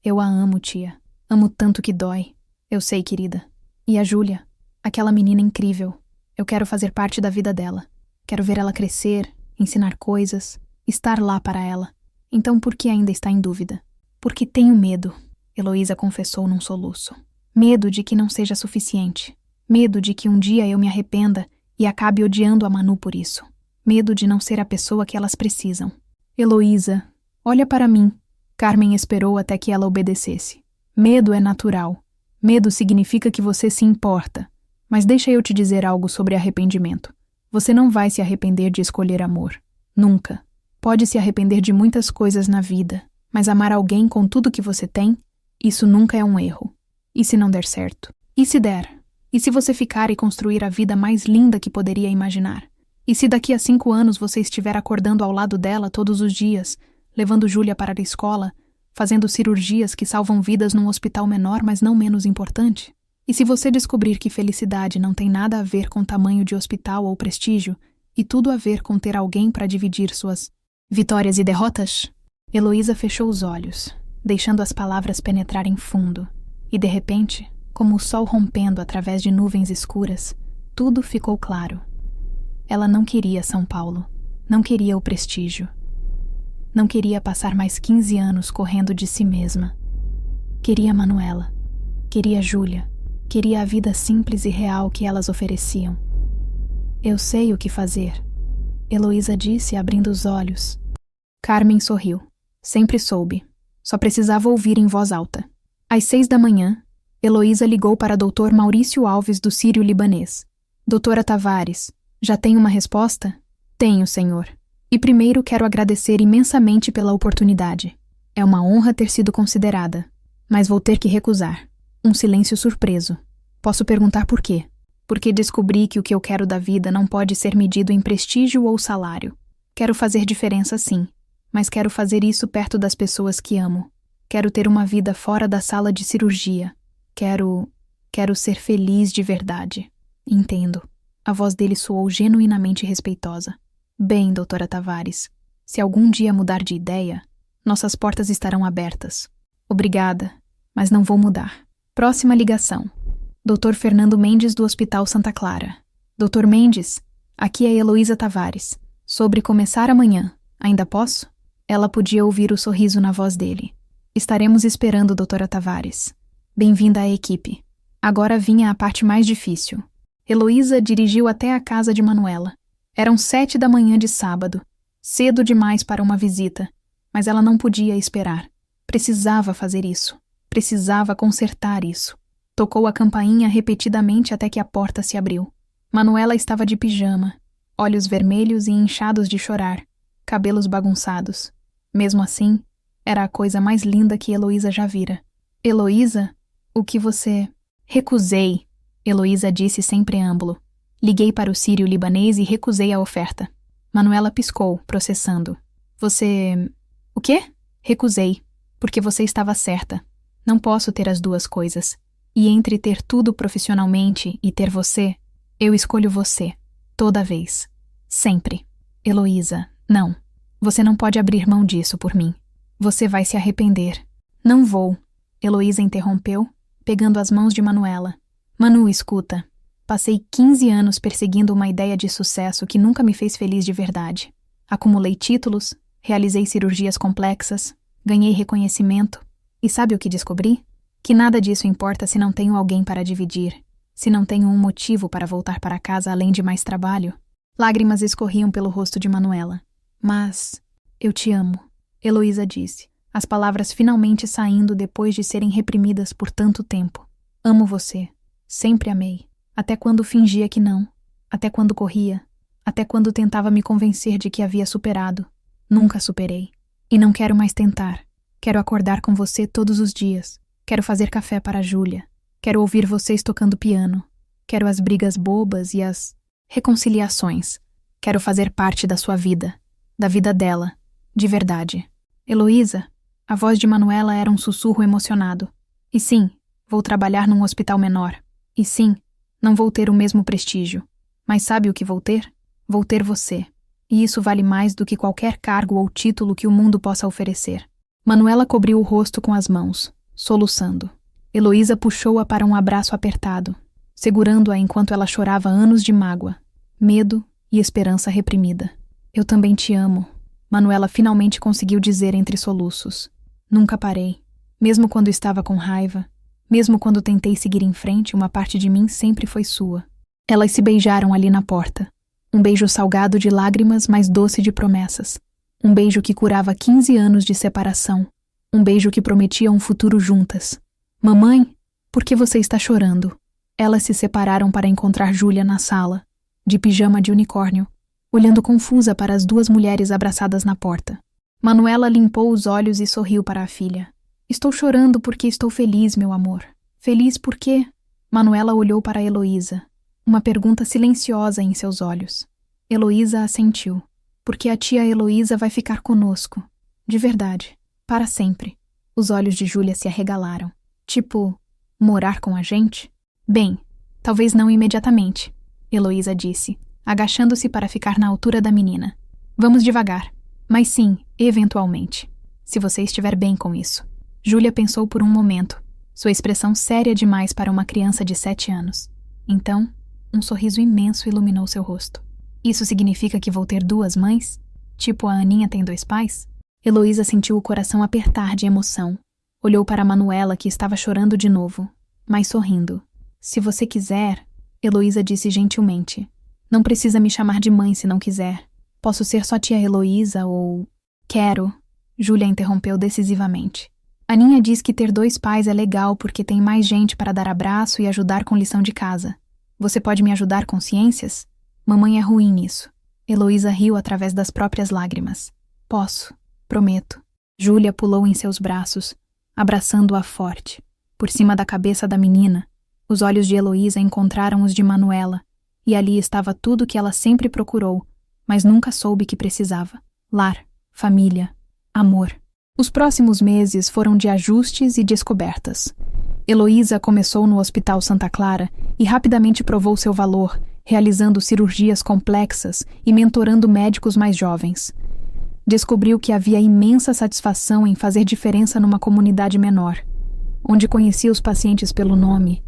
Eu a amo, tia. Amo tanto que dói. Eu sei, querida. E a Júlia? Aquela menina incrível. Eu quero fazer parte da vida dela. Quero ver ela crescer, ensinar coisas, estar lá para ela. Então por que ainda está em dúvida? Porque tenho medo, Heloísa confessou num soluço. Medo de que não seja suficiente. Medo de que um dia eu me arrependa e acabe odiando a Manu por isso. Medo de não ser a pessoa que elas precisam. Heloísa, olha para mim. Carmen esperou até que ela obedecesse. Medo é natural. Medo significa que você se importa. Mas deixa eu te dizer algo sobre arrependimento. Você não vai se arrepender de escolher amor. Nunca. Pode se arrepender de muitas coisas na vida, mas amar alguém com tudo que você tem, isso nunca é um erro. E se não der certo? E se der? E se você ficar e construir a vida mais linda que poderia imaginar? E se daqui a 5 anos você estiver acordando ao lado dela todos os dias, levando Júlia para a escola, fazendo cirurgias que salvam vidas num hospital menor, mas não menos importante? E se você descobrir que felicidade não tem nada a ver com tamanho de hospital ou prestígio, e tudo a ver com ter alguém para dividir suas vitórias e derrotas? Heloísa fechou os olhos, deixando as palavras penetrarem fundo, e de repente, como o sol rompendo através de nuvens escuras, tudo ficou claro. Ela não queria São Paulo, não queria o prestígio. Não queria passar mais 15 anos correndo de si mesma. Queria Manuela, queria Júlia, queria a vida simples e real que elas ofereciam. Eu sei o que fazer, Heloísa disse, abrindo os olhos. Carmen sorriu. Sempre soube. Só precisava ouvir em voz alta. Às 6 da manhã, Heloísa ligou para Dr. Maurício Alves do Sírio-Libanês. Doutora Tavares, já tem uma resposta? Tenho, senhor. E primeiro quero agradecer imensamente pela oportunidade. É uma honra ter sido considerada, mas vou ter que recusar. Um silêncio surpreso. Posso perguntar por quê? Porque descobri que o que eu quero da vida não pode ser medido em prestígio ou salário. Quero fazer diferença, sim, mas quero fazer isso perto das pessoas que amo. Quero ter uma vida fora da sala de cirurgia. Quero ser feliz de verdade. Entendo. A voz dele soou genuinamente respeitosa. Bem, doutora Tavares, se algum dia mudar de ideia, nossas portas estarão abertas. Obrigada, mas não vou mudar. Próxima ligação. Dr. Fernando Mendes do Hospital Santa Clara. Dr. Mendes, aqui é Heloísa Tavares. Sobre começar amanhã. Ainda posso? Ela podia ouvir o sorriso na voz dele. Estaremos esperando, doutora Tavares. Bem-vinda à equipe. Agora vinha a parte mais difícil. Heloísa dirigiu até a casa de Manuela. Eram 7 da manhã de sábado. Cedo demais para uma visita, mas ela não podia esperar. Precisava fazer isso. Precisava consertar isso. Tocou a campainha repetidamente até que a porta se abriu. Manuela estava de pijama, olhos vermelhos e inchados de chorar, cabelos bagunçados. Mesmo assim, era a coisa mais linda que Heloísa já vira. Heloísa, o que você... Recusei, Heloísa disse sem preâmbulo. Liguei para o Sírio-Libanês e recusei a oferta. Manuela piscou, processando. Você... O quê? Recusei, porque você estava certa. Não posso ter as duas coisas. E entre ter tudo profissionalmente e ter você, eu escolho você. Toda vez. Sempre. Heloísa, não. Você não pode abrir mão disso por mim. Você vai se arrepender. Não vou. Heloísa interrompeu, pegando as mãos de Manuela. Manu, escuta. Passei 15 anos perseguindo uma ideia de sucesso que nunca me fez feliz de verdade. Acumulei títulos, realizei cirurgias complexas, ganhei reconhecimento. E sabe o que descobri? Que nada disso importa se não tenho alguém para dividir, se não tenho um motivo para voltar para casa além de mais trabalho. Lágrimas escorriam pelo rosto de Manuela. Mas eu te amo, Heloísa disse, as palavras finalmente saindo depois de serem reprimidas por tanto tempo. Amo você. Sempre amei. Até quando fingia que não. Até quando corria. Até quando tentava me convencer de que havia superado. Nunca superei. E não quero mais tentar. Quero acordar com você todos os dias. Quero fazer café para a Júlia. Quero ouvir vocês tocando piano. Quero as brigas bobas e as reconciliações. Quero fazer parte da sua vida. Da vida dela. De verdade. Heloísa, a voz de Manuela era um sussurro emocionado. E sim, vou trabalhar num hospital menor. E sim, não vou ter o mesmo prestígio. Mas sabe o que vou ter? Vou ter você. E isso vale mais do que qualquer cargo ou título que o mundo possa oferecer. Manuela cobriu o rosto com as mãos, soluçando. Heloísa puxou-a para um abraço apertado, segurando-a enquanto ela chorava anos de mágoa, medo e esperança reprimida. Eu também te amo, Manuela finalmente conseguiu dizer entre soluços. Nunca parei. Mesmo quando estava com raiva, mesmo quando tentei seguir em frente, uma parte de mim sempre foi sua. Elas se beijaram ali na porta. Um beijo salgado de lágrimas, mas doce de promessas. Um beijo que curava 15 anos de separação. Um beijo que prometia um futuro juntas. Mamãe, por que você está chorando? Elas se separaram para encontrar Júlia na sala, de pijama de unicórnio, olhando confusa para as duas mulheres abraçadas na porta. Manuela limpou os olhos e sorriu para a filha. Estou chorando porque estou feliz, meu amor. Feliz porque... Manuela olhou para Heloísa, uma pergunta silenciosa em seus olhos. Heloísa assentiu. Porque a tia Heloísa vai ficar conosco. De verdade. Para sempre. Os olhos de Júlia se arregalaram. Tipo, morar com a gente? Bem, talvez não imediatamente, Heloísa disse, agachando-se para ficar na altura da menina. Vamos devagar. Mas sim, eventualmente. Se você estiver bem com isso. Júlia pensou por um momento, sua expressão séria demais para uma criança de 7 anos. Então, um sorriso imenso iluminou seu rosto. Isso significa que vou ter 2 mães? Tipo a Aninha tem 2 pais? Heloísa sentiu o coração apertar de emoção. Olhou para Manuela, que estava chorando de novo, mas sorrindo. Se você quiser, Heloísa disse gentilmente. Não precisa me chamar de mãe se não quiser. Posso ser só tia Heloísa ou... Quero, Júlia interrompeu decisivamente. Aninha diz que ter 2 pais é legal porque tem mais gente para dar abraço e ajudar com lição de casa. Você pode me ajudar com ciências? Mamãe é ruim nisso. Heloísa riu através das próprias lágrimas. Posso, prometo. Júlia pulou em seus braços, abraçando-a forte. Por cima da cabeça da menina, os olhos de Heloísa encontraram os de Manuela, e ali estava tudo o que ela sempre procurou, mas nunca soube que precisava. Lar, família, amor. Os próximos meses foram de ajustes e descobertas. Heloísa começou no Hospital Santa Clara e rapidamente provou seu valor, realizando cirurgias complexas e mentorando médicos mais jovens. Descobriu que havia imensa satisfação em fazer diferença numa comunidade menor, onde conhecia os pacientes pelo nome,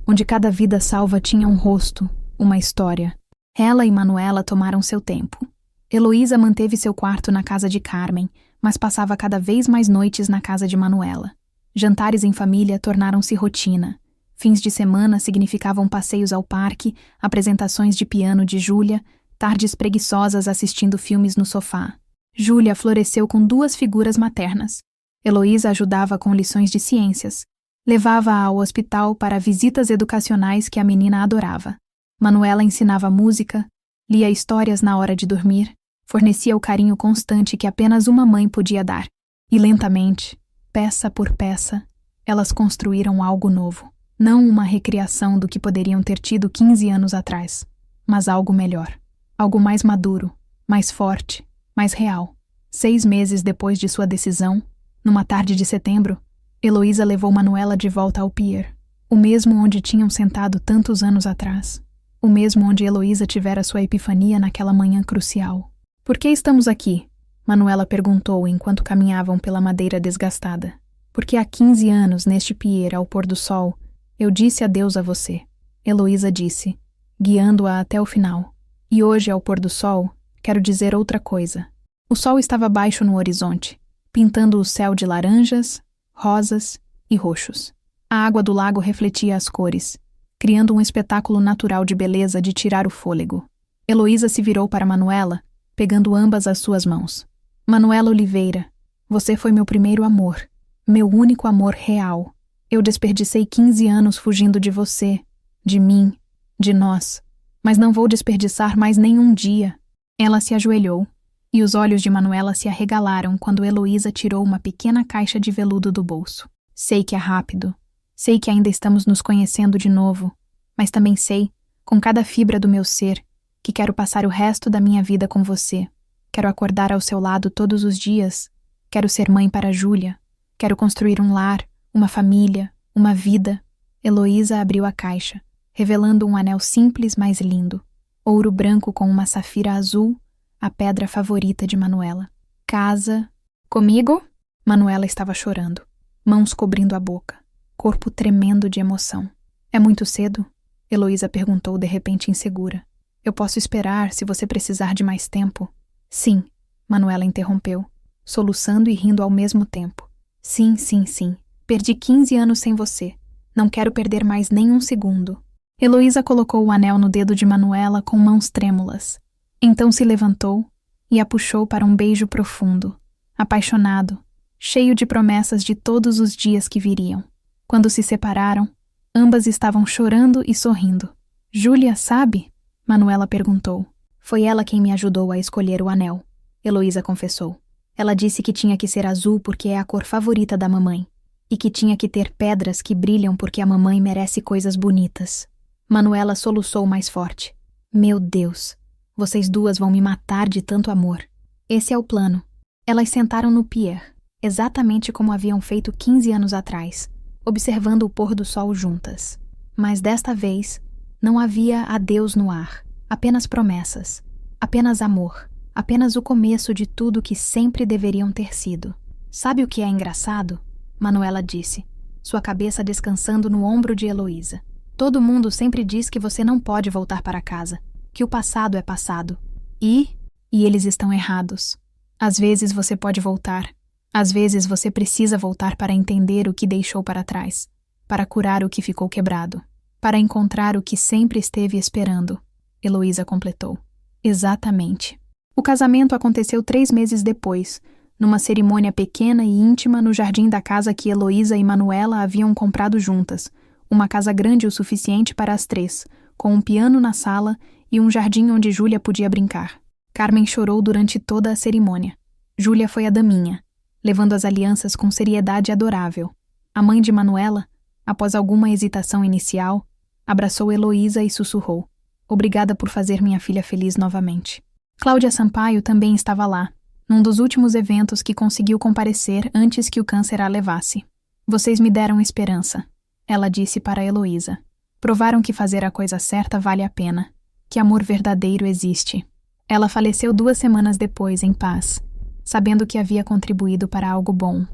onde cada vida salva tinha um rosto, uma história. Ela e Manuela tomaram seu tempo. Heloísa manteve seu quarto na casa de Carmen, mas passava cada vez mais noites na casa de Manuela. Jantares em família tornaram-se rotina. Fins de semana significavam passeios ao parque, apresentações de piano de Júlia, tardes preguiçosas assistindo filmes no sofá. Júlia floresceu com 2 figuras maternas. Heloísa ajudava com lições de ciências. Levava-a ao hospital para visitas educacionais que a menina adorava. Manuela ensinava música, lia histórias na hora de dormir, fornecia o carinho constante que apenas uma mãe podia dar. E lentamente, peça por peça, elas construíram algo novo. Não uma recriação do que poderiam ter tido 15 anos atrás, mas algo melhor. Algo mais maduro, mais forte, mais real. 6 meses depois de sua decisão, numa tarde de setembro, Heloísa levou Manuela de volta ao pier, o mesmo onde tinham sentado tantos anos atrás, o mesmo onde Heloísa tivera sua epifania naquela manhã crucial. Por que estamos aqui? Manuela perguntou enquanto caminhavam pela madeira desgastada. Porque há 15 anos, neste pier, ao pôr do sol, eu disse adeus a você, Heloísa disse, guiando-a até o final. E hoje, ao pôr do sol, quero dizer outra coisa. O sol estava baixo no horizonte, pintando o céu de laranjas, rosas e roxos. A água do lago refletia as cores, criando um espetáculo natural de beleza de tirar o fôlego. Heloísa se virou para Manuela, pegando ambas as suas mãos. Manuela Oliveira, você foi meu primeiro amor, meu único amor real. Eu desperdicei 15 anos fugindo de você, de mim, de nós, mas não vou desperdiçar mais nenhum dia. Ela se ajoelhou, e os olhos de Manuela se arregalaram quando Heloísa tirou uma pequena caixa de veludo do bolso. Sei que é rápido, sei que ainda estamos nos conhecendo de novo, mas também sei, com cada fibra do meu ser, que quero passar o resto da minha vida com você. Quero acordar ao seu lado todos os dias, quero ser mãe para Júlia, quero construir um lar, uma família, uma vida. Heloísa abriu a caixa, revelando um anel simples, mas lindo. Ouro branco com uma safira azul, a pedra favorita de Manuela. Casa... Comigo? Manuela estava chorando, mãos cobrindo a boca, corpo tremendo de emoção. É muito cedo? Heloísa perguntou de repente insegura. Eu posso esperar se você precisar de mais tempo? Sim, Manuela interrompeu, soluçando e rindo ao mesmo tempo. Sim, sim, sim. Perdi 15 anos sem você. Não quero perder mais nem um segundo. Heloísa colocou o anel no dedo de Manuela com mãos trêmulas. Então se levantou e a puxou para um beijo profundo, apaixonado, cheio de promessas de todos os dias que viriam. Quando se separaram, ambas estavam chorando e sorrindo. Júlia sabe? Manuela perguntou. Foi ela quem me ajudou a escolher o anel, Heloísa confessou. Ela disse que tinha que ser azul porque é a cor favorita da mamãe, e que tinha que ter pedras que brilham porque a mamãe merece coisas bonitas. Manuela soluçou mais forte. Meu Deus, Vocês duas vão me matar de tanto amor. Esse é o plano. Elas sentaram no pier, exatamente como haviam feito 15 anos atrás, observando o pôr do sol juntas. Mas desta vez, não havia adeus no ar, apenas promessas, apenas amor, apenas o começo de tudo que sempre deveriam ter sido. Sabe o que é engraçado? Manuela disse, sua cabeça descansando no ombro de Heloísa. Todo mundo sempre diz que você não pode voltar para casa, que o passado é passado. E eles estão errados. Às vezes você pode voltar. Às vezes você precisa voltar para entender o que deixou para trás, para curar o que ficou quebrado, para encontrar o que sempre esteve esperando. Heloísa completou. Exatamente. O casamento aconteceu 3 meses depois, numa cerimônia pequena e íntima no jardim da casa que Heloísa e Manuela haviam comprado juntas, uma casa grande o suficiente para as 3, com um piano na sala e um jardim onde Júlia podia brincar. Carmen chorou durante toda a cerimônia. Júlia foi a daminha, levando as alianças com seriedade adorável. A mãe de Manuela, após alguma hesitação inicial, abraçou Heloísa e sussurrou: "Obrigada por fazer minha filha feliz novamente." Cláudia Sampaio também estava lá, num dos últimos eventos que conseguiu comparecer antes que o câncer a levasse. "Vocês me deram esperança", ela disse para Heloísa. "Provaram que fazer a coisa certa vale a pena, que amor verdadeiro existe." Ela faleceu 2 semanas depois, em paz, sabendo que havia contribuído para algo bom.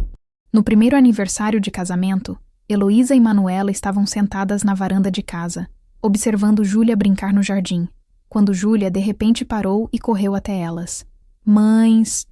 No primeiro aniversário de casamento, Heloísa e Manuela estavam sentadas na varanda de casa, observando Júlia brincar no jardim, quando Júlia de repente parou e correu até elas. Mães,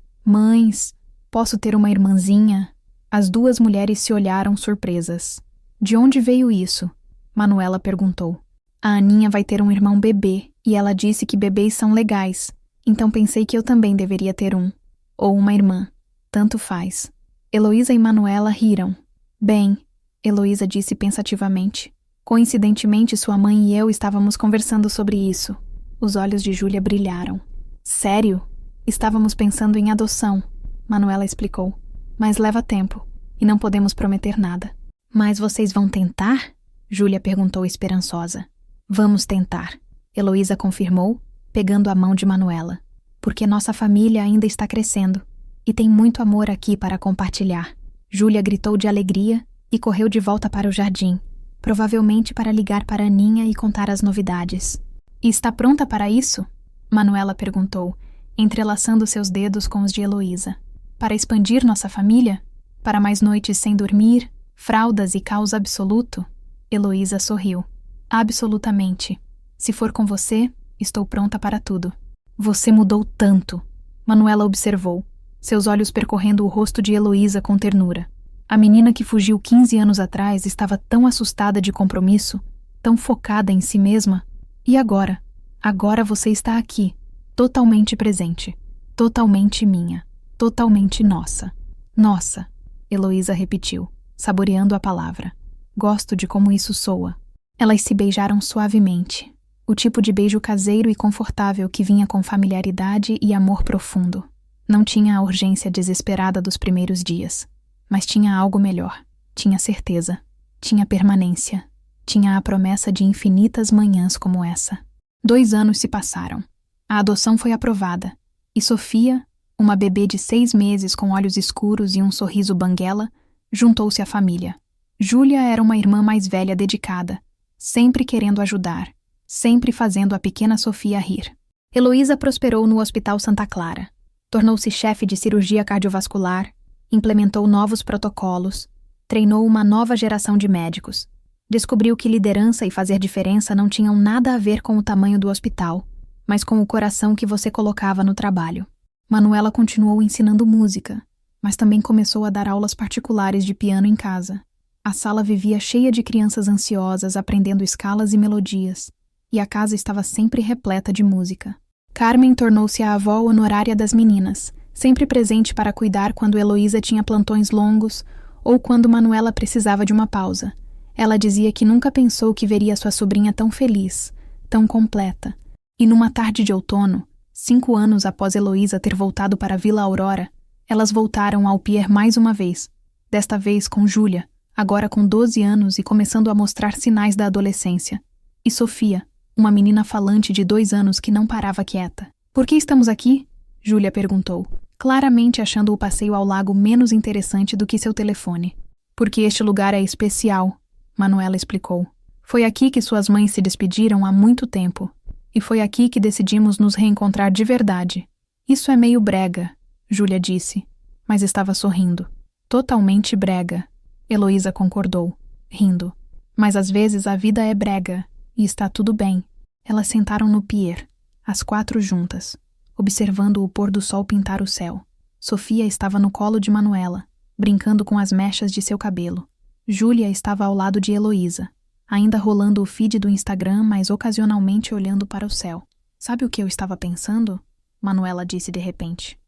posso ter uma irmãzinha?" As 2 mulheres se olharam surpresas. "De onde veio isso?" Manuela perguntou. "A Aninha vai ter um irmão bebê, e ela disse que bebês são legais, então pensei que eu também deveria ter um. Ou uma irmã. Tanto faz." Heloísa e Manuela riram. "Bem," Heloísa disse pensativamente. "Coincidentemente, sua mãe e eu estávamos conversando sobre isso." Os olhos de Júlia brilharam. "Sério? Estávamos pensando em adoção," Manuela explicou. "Mas leva tempo, e não podemos prometer nada." "Mas vocês vão tentar?" Júlia perguntou esperançosa. "Vamos tentar," Heloísa confirmou, pegando a mão de Manuela. "Porque nossa família ainda está crescendo, e tem muito amor aqui para compartilhar." Júlia gritou de alegria e correu de volta para o jardim, provavelmente para ligar para Aninha e contar as novidades. "E está pronta para isso?" Manuela perguntou, entrelaçando seus dedos com os de Heloísa. "Para expandir nossa família? Para mais noites sem dormir, fraldas e caos absoluto?" Heloísa sorriu. "Absolutamente. Se for com você, estou pronta para tudo." "Você mudou tanto," Manuela observou, seus olhos percorrendo o rosto de Heloísa com ternura. A menina que fugiu 15 anos atrás estava tão assustada de compromisso, tão focada em si mesma. E agora? Agora você está aqui, totalmente presente, totalmente minha, totalmente nossa. "Nossa," Heloísa repetiu, saboreando a palavra. "Gosto de como isso soa." Elas se beijaram suavemente, o tipo de beijo caseiro e confortável que vinha com familiaridade e amor profundo. Não tinha a urgência desesperada dos primeiros dias, mas tinha algo melhor, tinha certeza, tinha permanência, tinha a promessa de infinitas manhãs como essa. 2 anos se passaram. A adoção foi aprovada, e Sofia, uma bebê de 6 meses com olhos escuros e um sorriso banguela, juntou-se à família. Júlia era uma irmã mais velha dedicada, sempre querendo ajudar, sempre fazendo a pequena Sofia rir. Heloísa prosperou no Hospital Santa Clara. Tornou-se chefe de cirurgia cardiovascular, implementou novos protocolos, treinou uma nova geração de médicos. Descobriu que liderança e fazer diferença não tinham nada a ver com o tamanho do hospital, mas com o coração que você colocava no trabalho. Manuela continuou ensinando música, mas também começou a dar aulas particulares de piano em casa. A sala vivia cheia de crianças ansiosas aprendendo escalas e melodias, e a casa estava sempre repleta de música. Carmen tornou-se a avó honorária das meninas, sempre presente para cuidar quando Heloísa tinha plantões longos ou quando Manuela precisava de uma pausa. Ela dizia que nunca pensou que veria sua sobrinha tão feliz, tão completa. E numa tarde de outono, 5 anos após Heloísa ter voltado para a Vila Aurora, elas voltaram ao pier mais uma vez, desta vez com Júlia, agora com 12 anos e começando a mostrar sinais da adolescência, e Sofia, uma menina falante de 2 anos que não parava quieta. Por que estamos aqui? Júlia perguntou, claramente achando o passeio ao lago menos interessante do que seu telefone. Porque este lugar é especial, Manuela explicou. Foi aqui que suas mães se despediram há muito tempo. E foi aqui que decidimos nos reencontrar de verdade. Isso é meio brega, Júlia disse, mas estava sorrindo. Totalmente brega, Heloísa concordou, rindo. Mas às vezes a vida é brega, e está tudo bem. Elas sentaram no pier, as 4 juntas, observando o pôr do sol pintar o céu. Sofia estava no colo de Manuela, brincando com as mechas de seu cabelo. Júlia estava ao lado de Heloísa, ainda rolando o feed do Instagram, mas ocasionalmente olhando para o céu. Sabe o que eu estava pensando? Manuela disse de repente.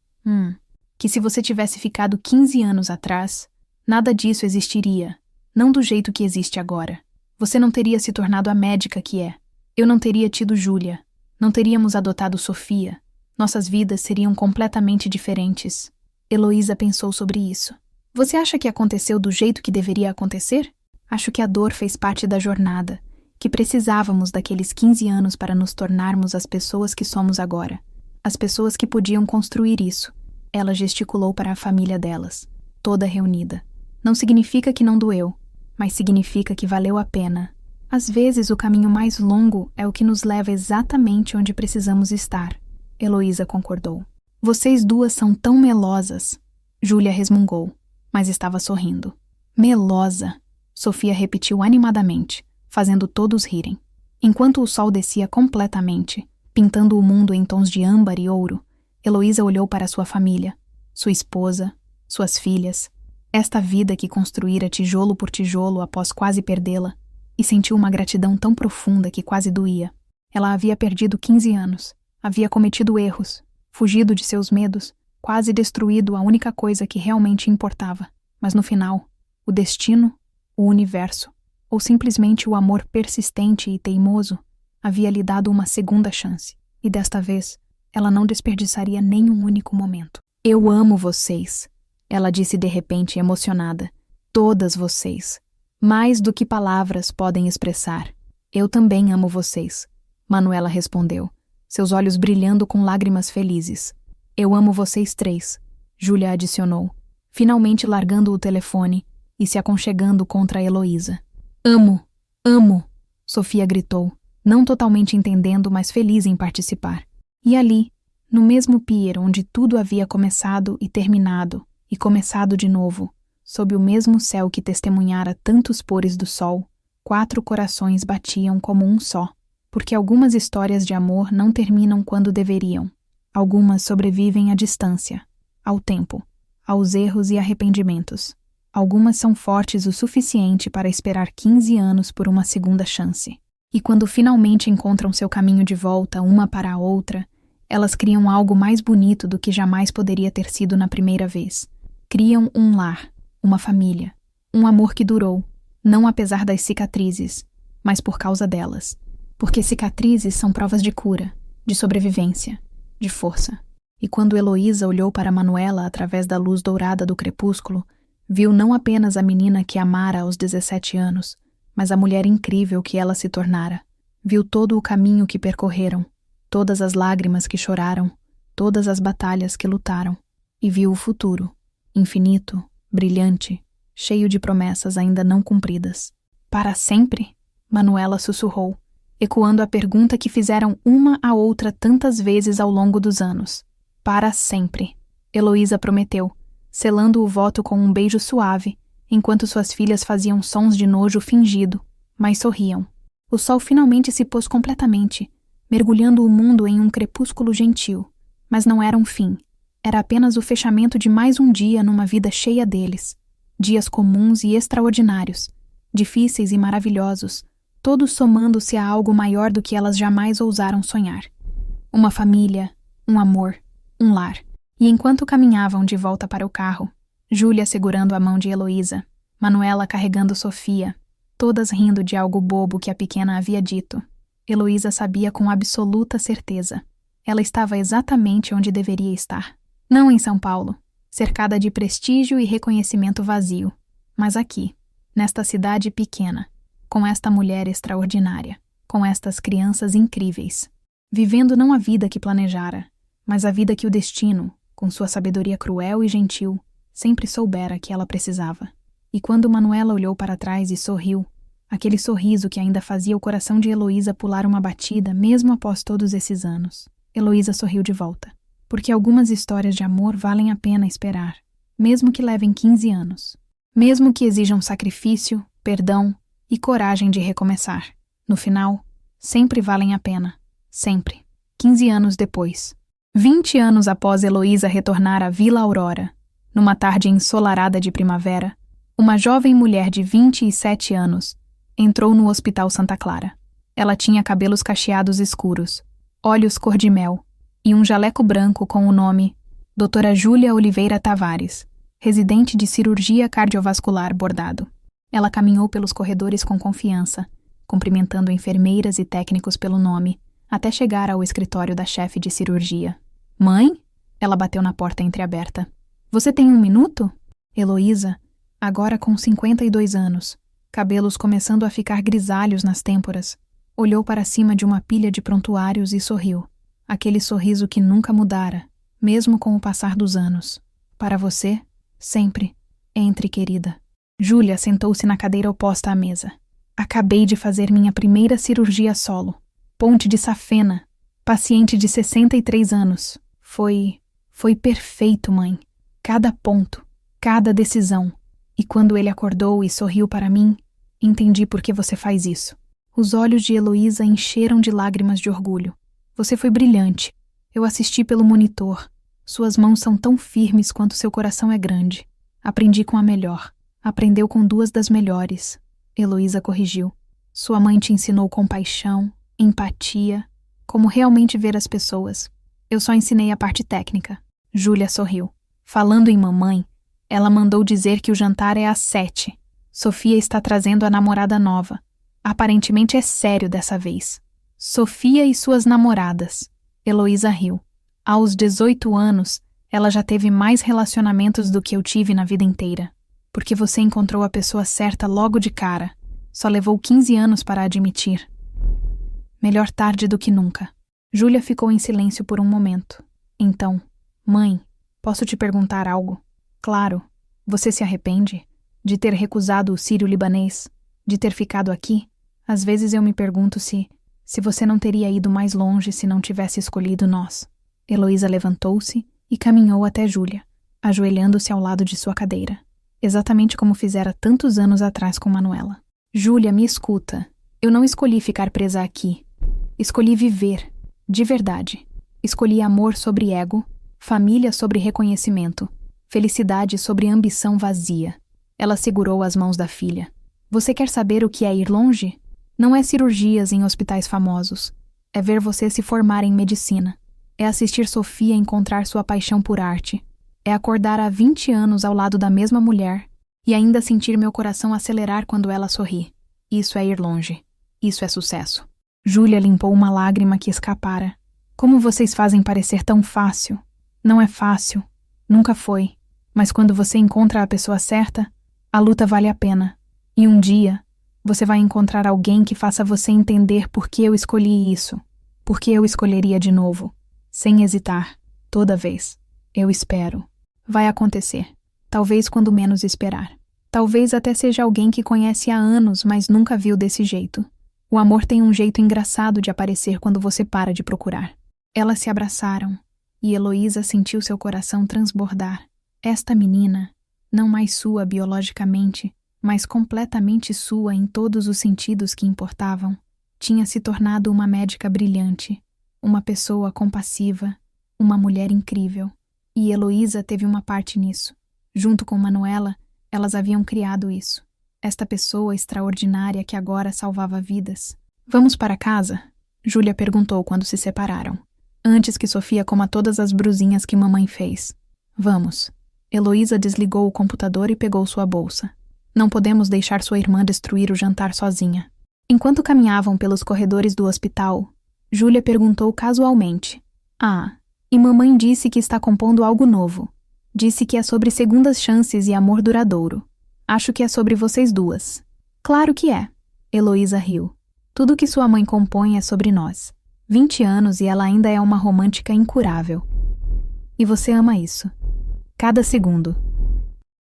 Que se você tivesse ficado 15 anos atrás, nada disso existiria, não do jeito que existe agora. Você não teria se tornado a médica que é. Eu não teria tido Júlia. Não teríamos adotado Sofia. Nossas vidas seriam completamente diferentes. Heloísa pensou sobre isso. Você acha que aconteceu do jeito que deveria acontecer? Acho que a dor fez parte da jornada, que precisávamos daqueles 15 anos para nos tornarmos as pessoas que somos agora. As pessoas que podiam construir isso. Ela gesticulou para a família delas, toda reunida. Não significa que não doeu, mas significa que valeu a pena. Às vezes o caminho mais longo é o que nos leva exatamente onde precisamos estar. Heloísa concordou. Vocês duas são tão melosas. Júlia resmungou, mas estava sorrindo. Melosa, Sofia repetiu animadamente, fazendo todos rirem. Enquanto o sol descia completamente, pintando o mundo em tons de âmbar e ouro, Heloísa olhou para sua família, sua esposa, suas filhas, esta vida que construíra tijolo por tijolo após quase perdê-la, e sentiu uma gratidão tão profunda que quase doía. Ela havia perdido 15 anos, havia cometido erros, fugido de seus medos, quase destruído a única coisa que realmente importava. Mas no final, o destino, o universo, ou simplesmente o amor persistente e teimoso, havia lhe dado uma segunda chance. E desta vez, ela não desperdiçaria nenhum único momento. Eu amo vocês, ela disse de repente emocionada. Todas vocês. Mais do que palavras podem expressar. Eu também amo vocês, Manuela respondeu, seus olhos brilhando com lágrimas felizes. Eu amo vocês 3, Júlia adicionou, finalmente largando o telefone e se aconchegando contra Heloísa. Amo, amo, Sofia gritou, não totalmente entendendo, mas feliz em participar. E ali, no mesmo pier onde tudo havia começado e terminado, e começado de novo, sob o mesmo céu que testemunhara tantos pores do sol, 4 corações batiam como um só, porque algumas histórias de amor não terminam quando deveriam. Algumas sobrevivem à distância, ao tempo, aos erros e arrependimentos. Algumas são fortes o suficiente para esperar 15 anos por uma segunda chance. E quando finalmente encontram seu caminho de volta uma para a outra, elas criam algo mais bonito do que jamais poderia ter sido na primeira vez. Criam um lar, uma família, um amor que durou, não apesar das cicatrizes, mas por causa delas. Porque cicatrizes são provas de cura, de sobrevivência, de força. E quando Heloísa olhou para Manuela através da luz dourada do crepúsculo, viu não apenas a menina que amara aos 17 anos, mas a mulher incrível que ela se tornara. Viu todo o caminho que percorreram, todas as lágrimas que choraram, todas as batalhas que lutaram. E viu o futuro, infinito, brilhante, cheio de promessas ainda não cumpridas. Para sempre? Manuela sussurrou, ecoando a pergunta que fizeram uma à outra tantas vezes ao longo dos anos. Para sempre, Heloísa prometeu, selando o voto com um beijo suave, enquanto suas filhas faziam sons de nojo fingido, mas sorriam. O sol finalmente se pôs completamente, mergulhando o mundo em um crepúsculo gentil. Mas não era um fim. Era apenas o fechamento de mais um dia numa vida cheia deles. Dias comuns e extraordinários, difíceis e maravilhosos, todos somando-se a algo maior do que elas jamais ousaram sonhar. Uma família, um amor, um lar. E enquanto caminhavam de volta para o carro, Júlia segurando a mão de Heloísa, Manuela carregando Sofia, todas rindo de algo bobo que a pequena havia dito, Heloísa sabia com absoluta certeza. Ela estava exatamente onde deveria estar. Não em São Paulo, cercada de prestígio e reconhecimento vazio, mas aqui, nesta cidade pequena, com esta mulher extraordinária, com estas crianças incríveis, vivendo não a vida que planejara, mas a vida que o destino, com sua sabedoria cruel e gentil, sempre soubera que ela precisava. E quando Manuela olhou para trás e sorriu, aquele sorriso que ainda fazia o coração de Heloísa pular uma batida mesmo após todos esses anos, Heloísa sorriu de volta. Porque algumas histórias de amor valem a pena esperar, mesmo que levem 15 anos. Mesmo que exijam sacrifício, perdão e coragem de recomeçar. No final, sempre valem a pena. Sempre. 15 anos depois. 20 anos após Heloísa retornar à Vila Aurora, numa tarde ensolarada de primavera, uma jovem mulher de 27 anos entrou no Hospital Santa Clara. Ela tinha cabelos cacheados escuros, olhos cor de mel e um jaleco branco com o nome Doutora Júlia Oliveira Tavares, residente de cirurgia cardiovascular bordado. Ela caminhou pelos corredores com confiança, cumprimentando enfermeiras e técnicos pelo nome, até chegar ao escritório da chefe de cirurgia. Mãe? Ela bateu na porta entreaberta. Você tem um minuto? Heloísa, agora com 52 anos, cabelos começando a ficar grisalhos nas têmporas, olhou para cima de uma pilha de prontuários e sorriu. Aquele sorriso que nunca mudara, mesmo com o passar dos anos. Para você, sempre. Entre, querida. Júlia sentou-se na cadeira oposta à mesa. Acabei de fazer minha primeira cirurgia solo. Ponte de safena. Paciente de 63 anos. Foi perfeito, mãe. Cada ponto, cada decisão. E quando ele acordou e sorriu para mim, entendi por que você faz isso. Os olhos de Heloísa encheram de lágrimas de orgulho. Você foi brilhante. Eu assisti pelo monitor. Suas mãos são tão firmes quanto seu coração é grande. Aprendi com a melhor. Aprendeu com 2 das melhores. Heloísa corrigiu. Sua mãe te ensinou compaixão, empatia, como realmente ver as pessoas. Eu só ensinei a parte técnica. Júlia sorriu. Falando em mamãe, ela mandou dizer que o jantar é às 7. Sofia está trazendo a namorada nova. Aparentemente é sério dessa vez. Sofia e suas namoradas. Heloísa riu. Aos 18 anos, ela já teve mais relacionamentos do que eu tive na vida inteira. Porque você encontrou a pessoa certa logo de cara. Só levou 15 anos para admitir. Melhor tarde do que nunca. Júlia ficou em silêncio por um momento. Então, mãe, posso te perguntar algo? Claro. Você se arrepende? De ter recusado o sírio-libanês? De ter ficado aqui? Às vezes eu me pergunto se você não teria ido mais longe se não tivesse escolhido nós. Heloísa levantou-se e caminhou até Júlia, ajoelhando-se ao lado de sua cadeira, exatamente como fizera tantos anos atrás com Manuela. Júlia, me escuta. Eu não escolhi ficar presa aqui. Escolhi viver, de verdade. Escolhi amor sobre ego, família sobre reconhecimento, felicidade sobre ambição vazia. Ela segurou as mãos da filha. Você quer saber o que é ir longe? Não é cirurgias em hospitais famosos. É ver você se formar em medicina. É assistir Sofia encontrar sua paixão por arte. É acordar há 20 anos ao lado da mesma mulher e ainda sentir meu coração acelerar quando ela sorri. Isso é ir longe. Isso é sucesso. Júlia limpou uma lágrima que escapara. Como vocês fazem parecer tão fácil? Não é fácil. Nunca foi. Mas quando você encontra a pessoa certa, a luta vale a pena. E um dia, você vai encontrar alguém que faça você entender por que eu escolhi isso. Por que eu escolheria de novo. Sem hesitar. Toda vez. Eu espero. Vai acontecer. Talvez quando menos esperar. Talvez até seja alguém que conhece há anos, mas nunca viu desse jeito. O amor tem um jeito engraçado de aparecer quando você para de procurar. Elas se abraçaram, e Heloísa sentiu seu coração transbordar. Esta menina, não mais sua biologicamente, mas completamente sua em todos os sentidos que importavam, tinha se tornado uma médica brilhante, uma pessoa compassiva, uma mulher incrível. E Heloísa teve uma parte nisso. Junto com Manuela, elas haviam criado isso. Esta pessoa extraordinária que agora salvava vidas. Vamos para casa? Júlia perguntou quando se separaram. Antes que Sofia coma todas as brusinhas que mamãe fez. Vamos. Heloísa desligou o computador e pegou sua bolsa. Não podemos deixar sua irmã destruir o jantar sozinha. Enquanto caminhavam pelos corredores do hospital, Júlia perguntou casualmente. E mamãe disse que está compondo algo novo. Disse que é sobre segundas chances e amor duradouro. Acho que é sobre vocês duas. Claro que é. Heloísa riu. Tudo que sua mãe compõe é sobre nós. 20 anos e ela ainda é uma romântica incurável. E você ama isso. Cada segundo.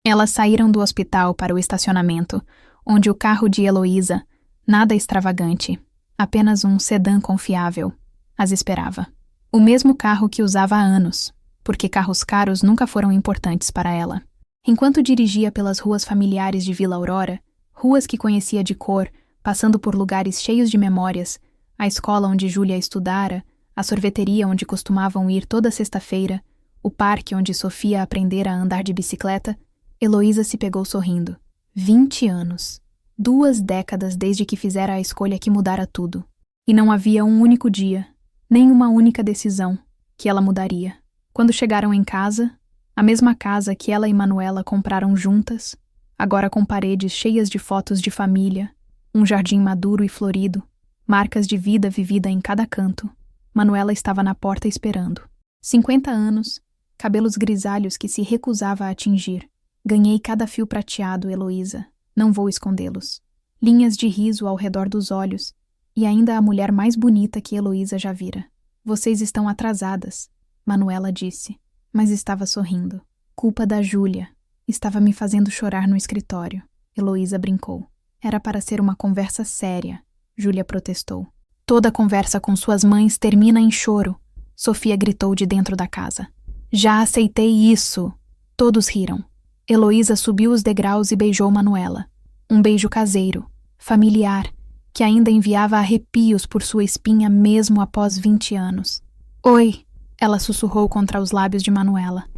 Elas saíram do hospital para o estacionamento, onde o carro de Heloísa, nada extravagante, apenas um sedã confiável, as esperava. O mesmo carro que usava há anos, porque carros caros nunca foram importantes para ela. Enquanto dirigia pelas ruas familiares de Vila Aurora, ruas que conhecia de cor, passando por lugares cheios de memórias, a escola onde Júlia estudara, a sorveteria onde costumavam ir toda sexta-feira, o parque onde Sofia aprendera a andar de bicicleta, Heloísa se pegou sorrindo. 20 anos. 2 décadas desde que fizera a escolha que mudara tudo. E não havia um único dia, nem uma única decisão, que ela mudaria. Quando chegaram em casa, a mesma casa que ela e Manuela compraram juntas, agora com paredes cheias de fotos de família, um jardim maduro e florido, marcas de vida vivida em cada canto, Manuela estava na porta esperando. 50 anos, cabelos grisalhos que se recusava a atingir. Ganhei cada fio prateado, Heloísa. Não vou escondê-los. Linhas de riso ao redor dos olhos, e ainda a mulher mais bonita que Heloísa já vira. Vocês estão atrasadas, Manuela disse, mas estava sorrindo. Culpa da Júlia. Estava me fazendo chorar no escritório. Heloísa brincou. Era para ser uma conversa séria, Júlia protestou. Toda conversa com suas mães termina em choro, Sofia gritou de dentro da casa. Já aceitei isso! Todos riram. Heloísa subiu os degraus e beijou Manuela. Um beijo caseiro, familiar, que ainda enviava arrepios por sua espinha mesmo após 20 anos. Oi, ela sussurrou contra os lábios de Manuela.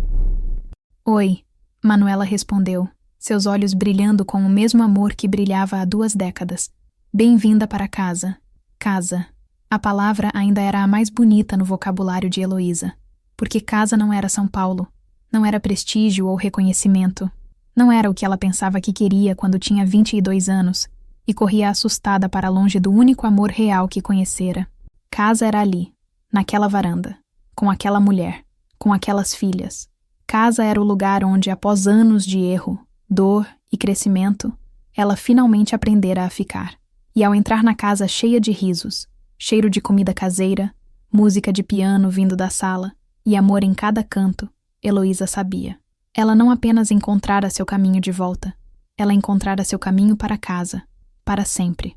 Oi, Manuela respondeu, seus olhos brilhando com o mesmo amor que brilhava há 2 décadas. Bem-vinda para casa. Casa. A palavra ainda era a mais bonita no vocabulário de Heloísa, porque casa não era São Paulo. Não era prestígio ou reconhecimento. Não era o que ela pensava que queria quando tinha 22 anos e corria assustada para longe do único amor real que conhecera. Casa era ali, naquela varanda, com aquela mulher, com aquelas filhas. Casa era o lugar onde, após anos de erro, dor e crescimento, ela finalmente aprendera a ficar. E ao entrar na casa cheia de risos, cheiro de comida caseira, música de piano vindo da sala e amor em cada canto, Heloísa sabia. Ela não apenas encontrara seu caminho de volta, ela encontrara seu caminho para casa, para sempre.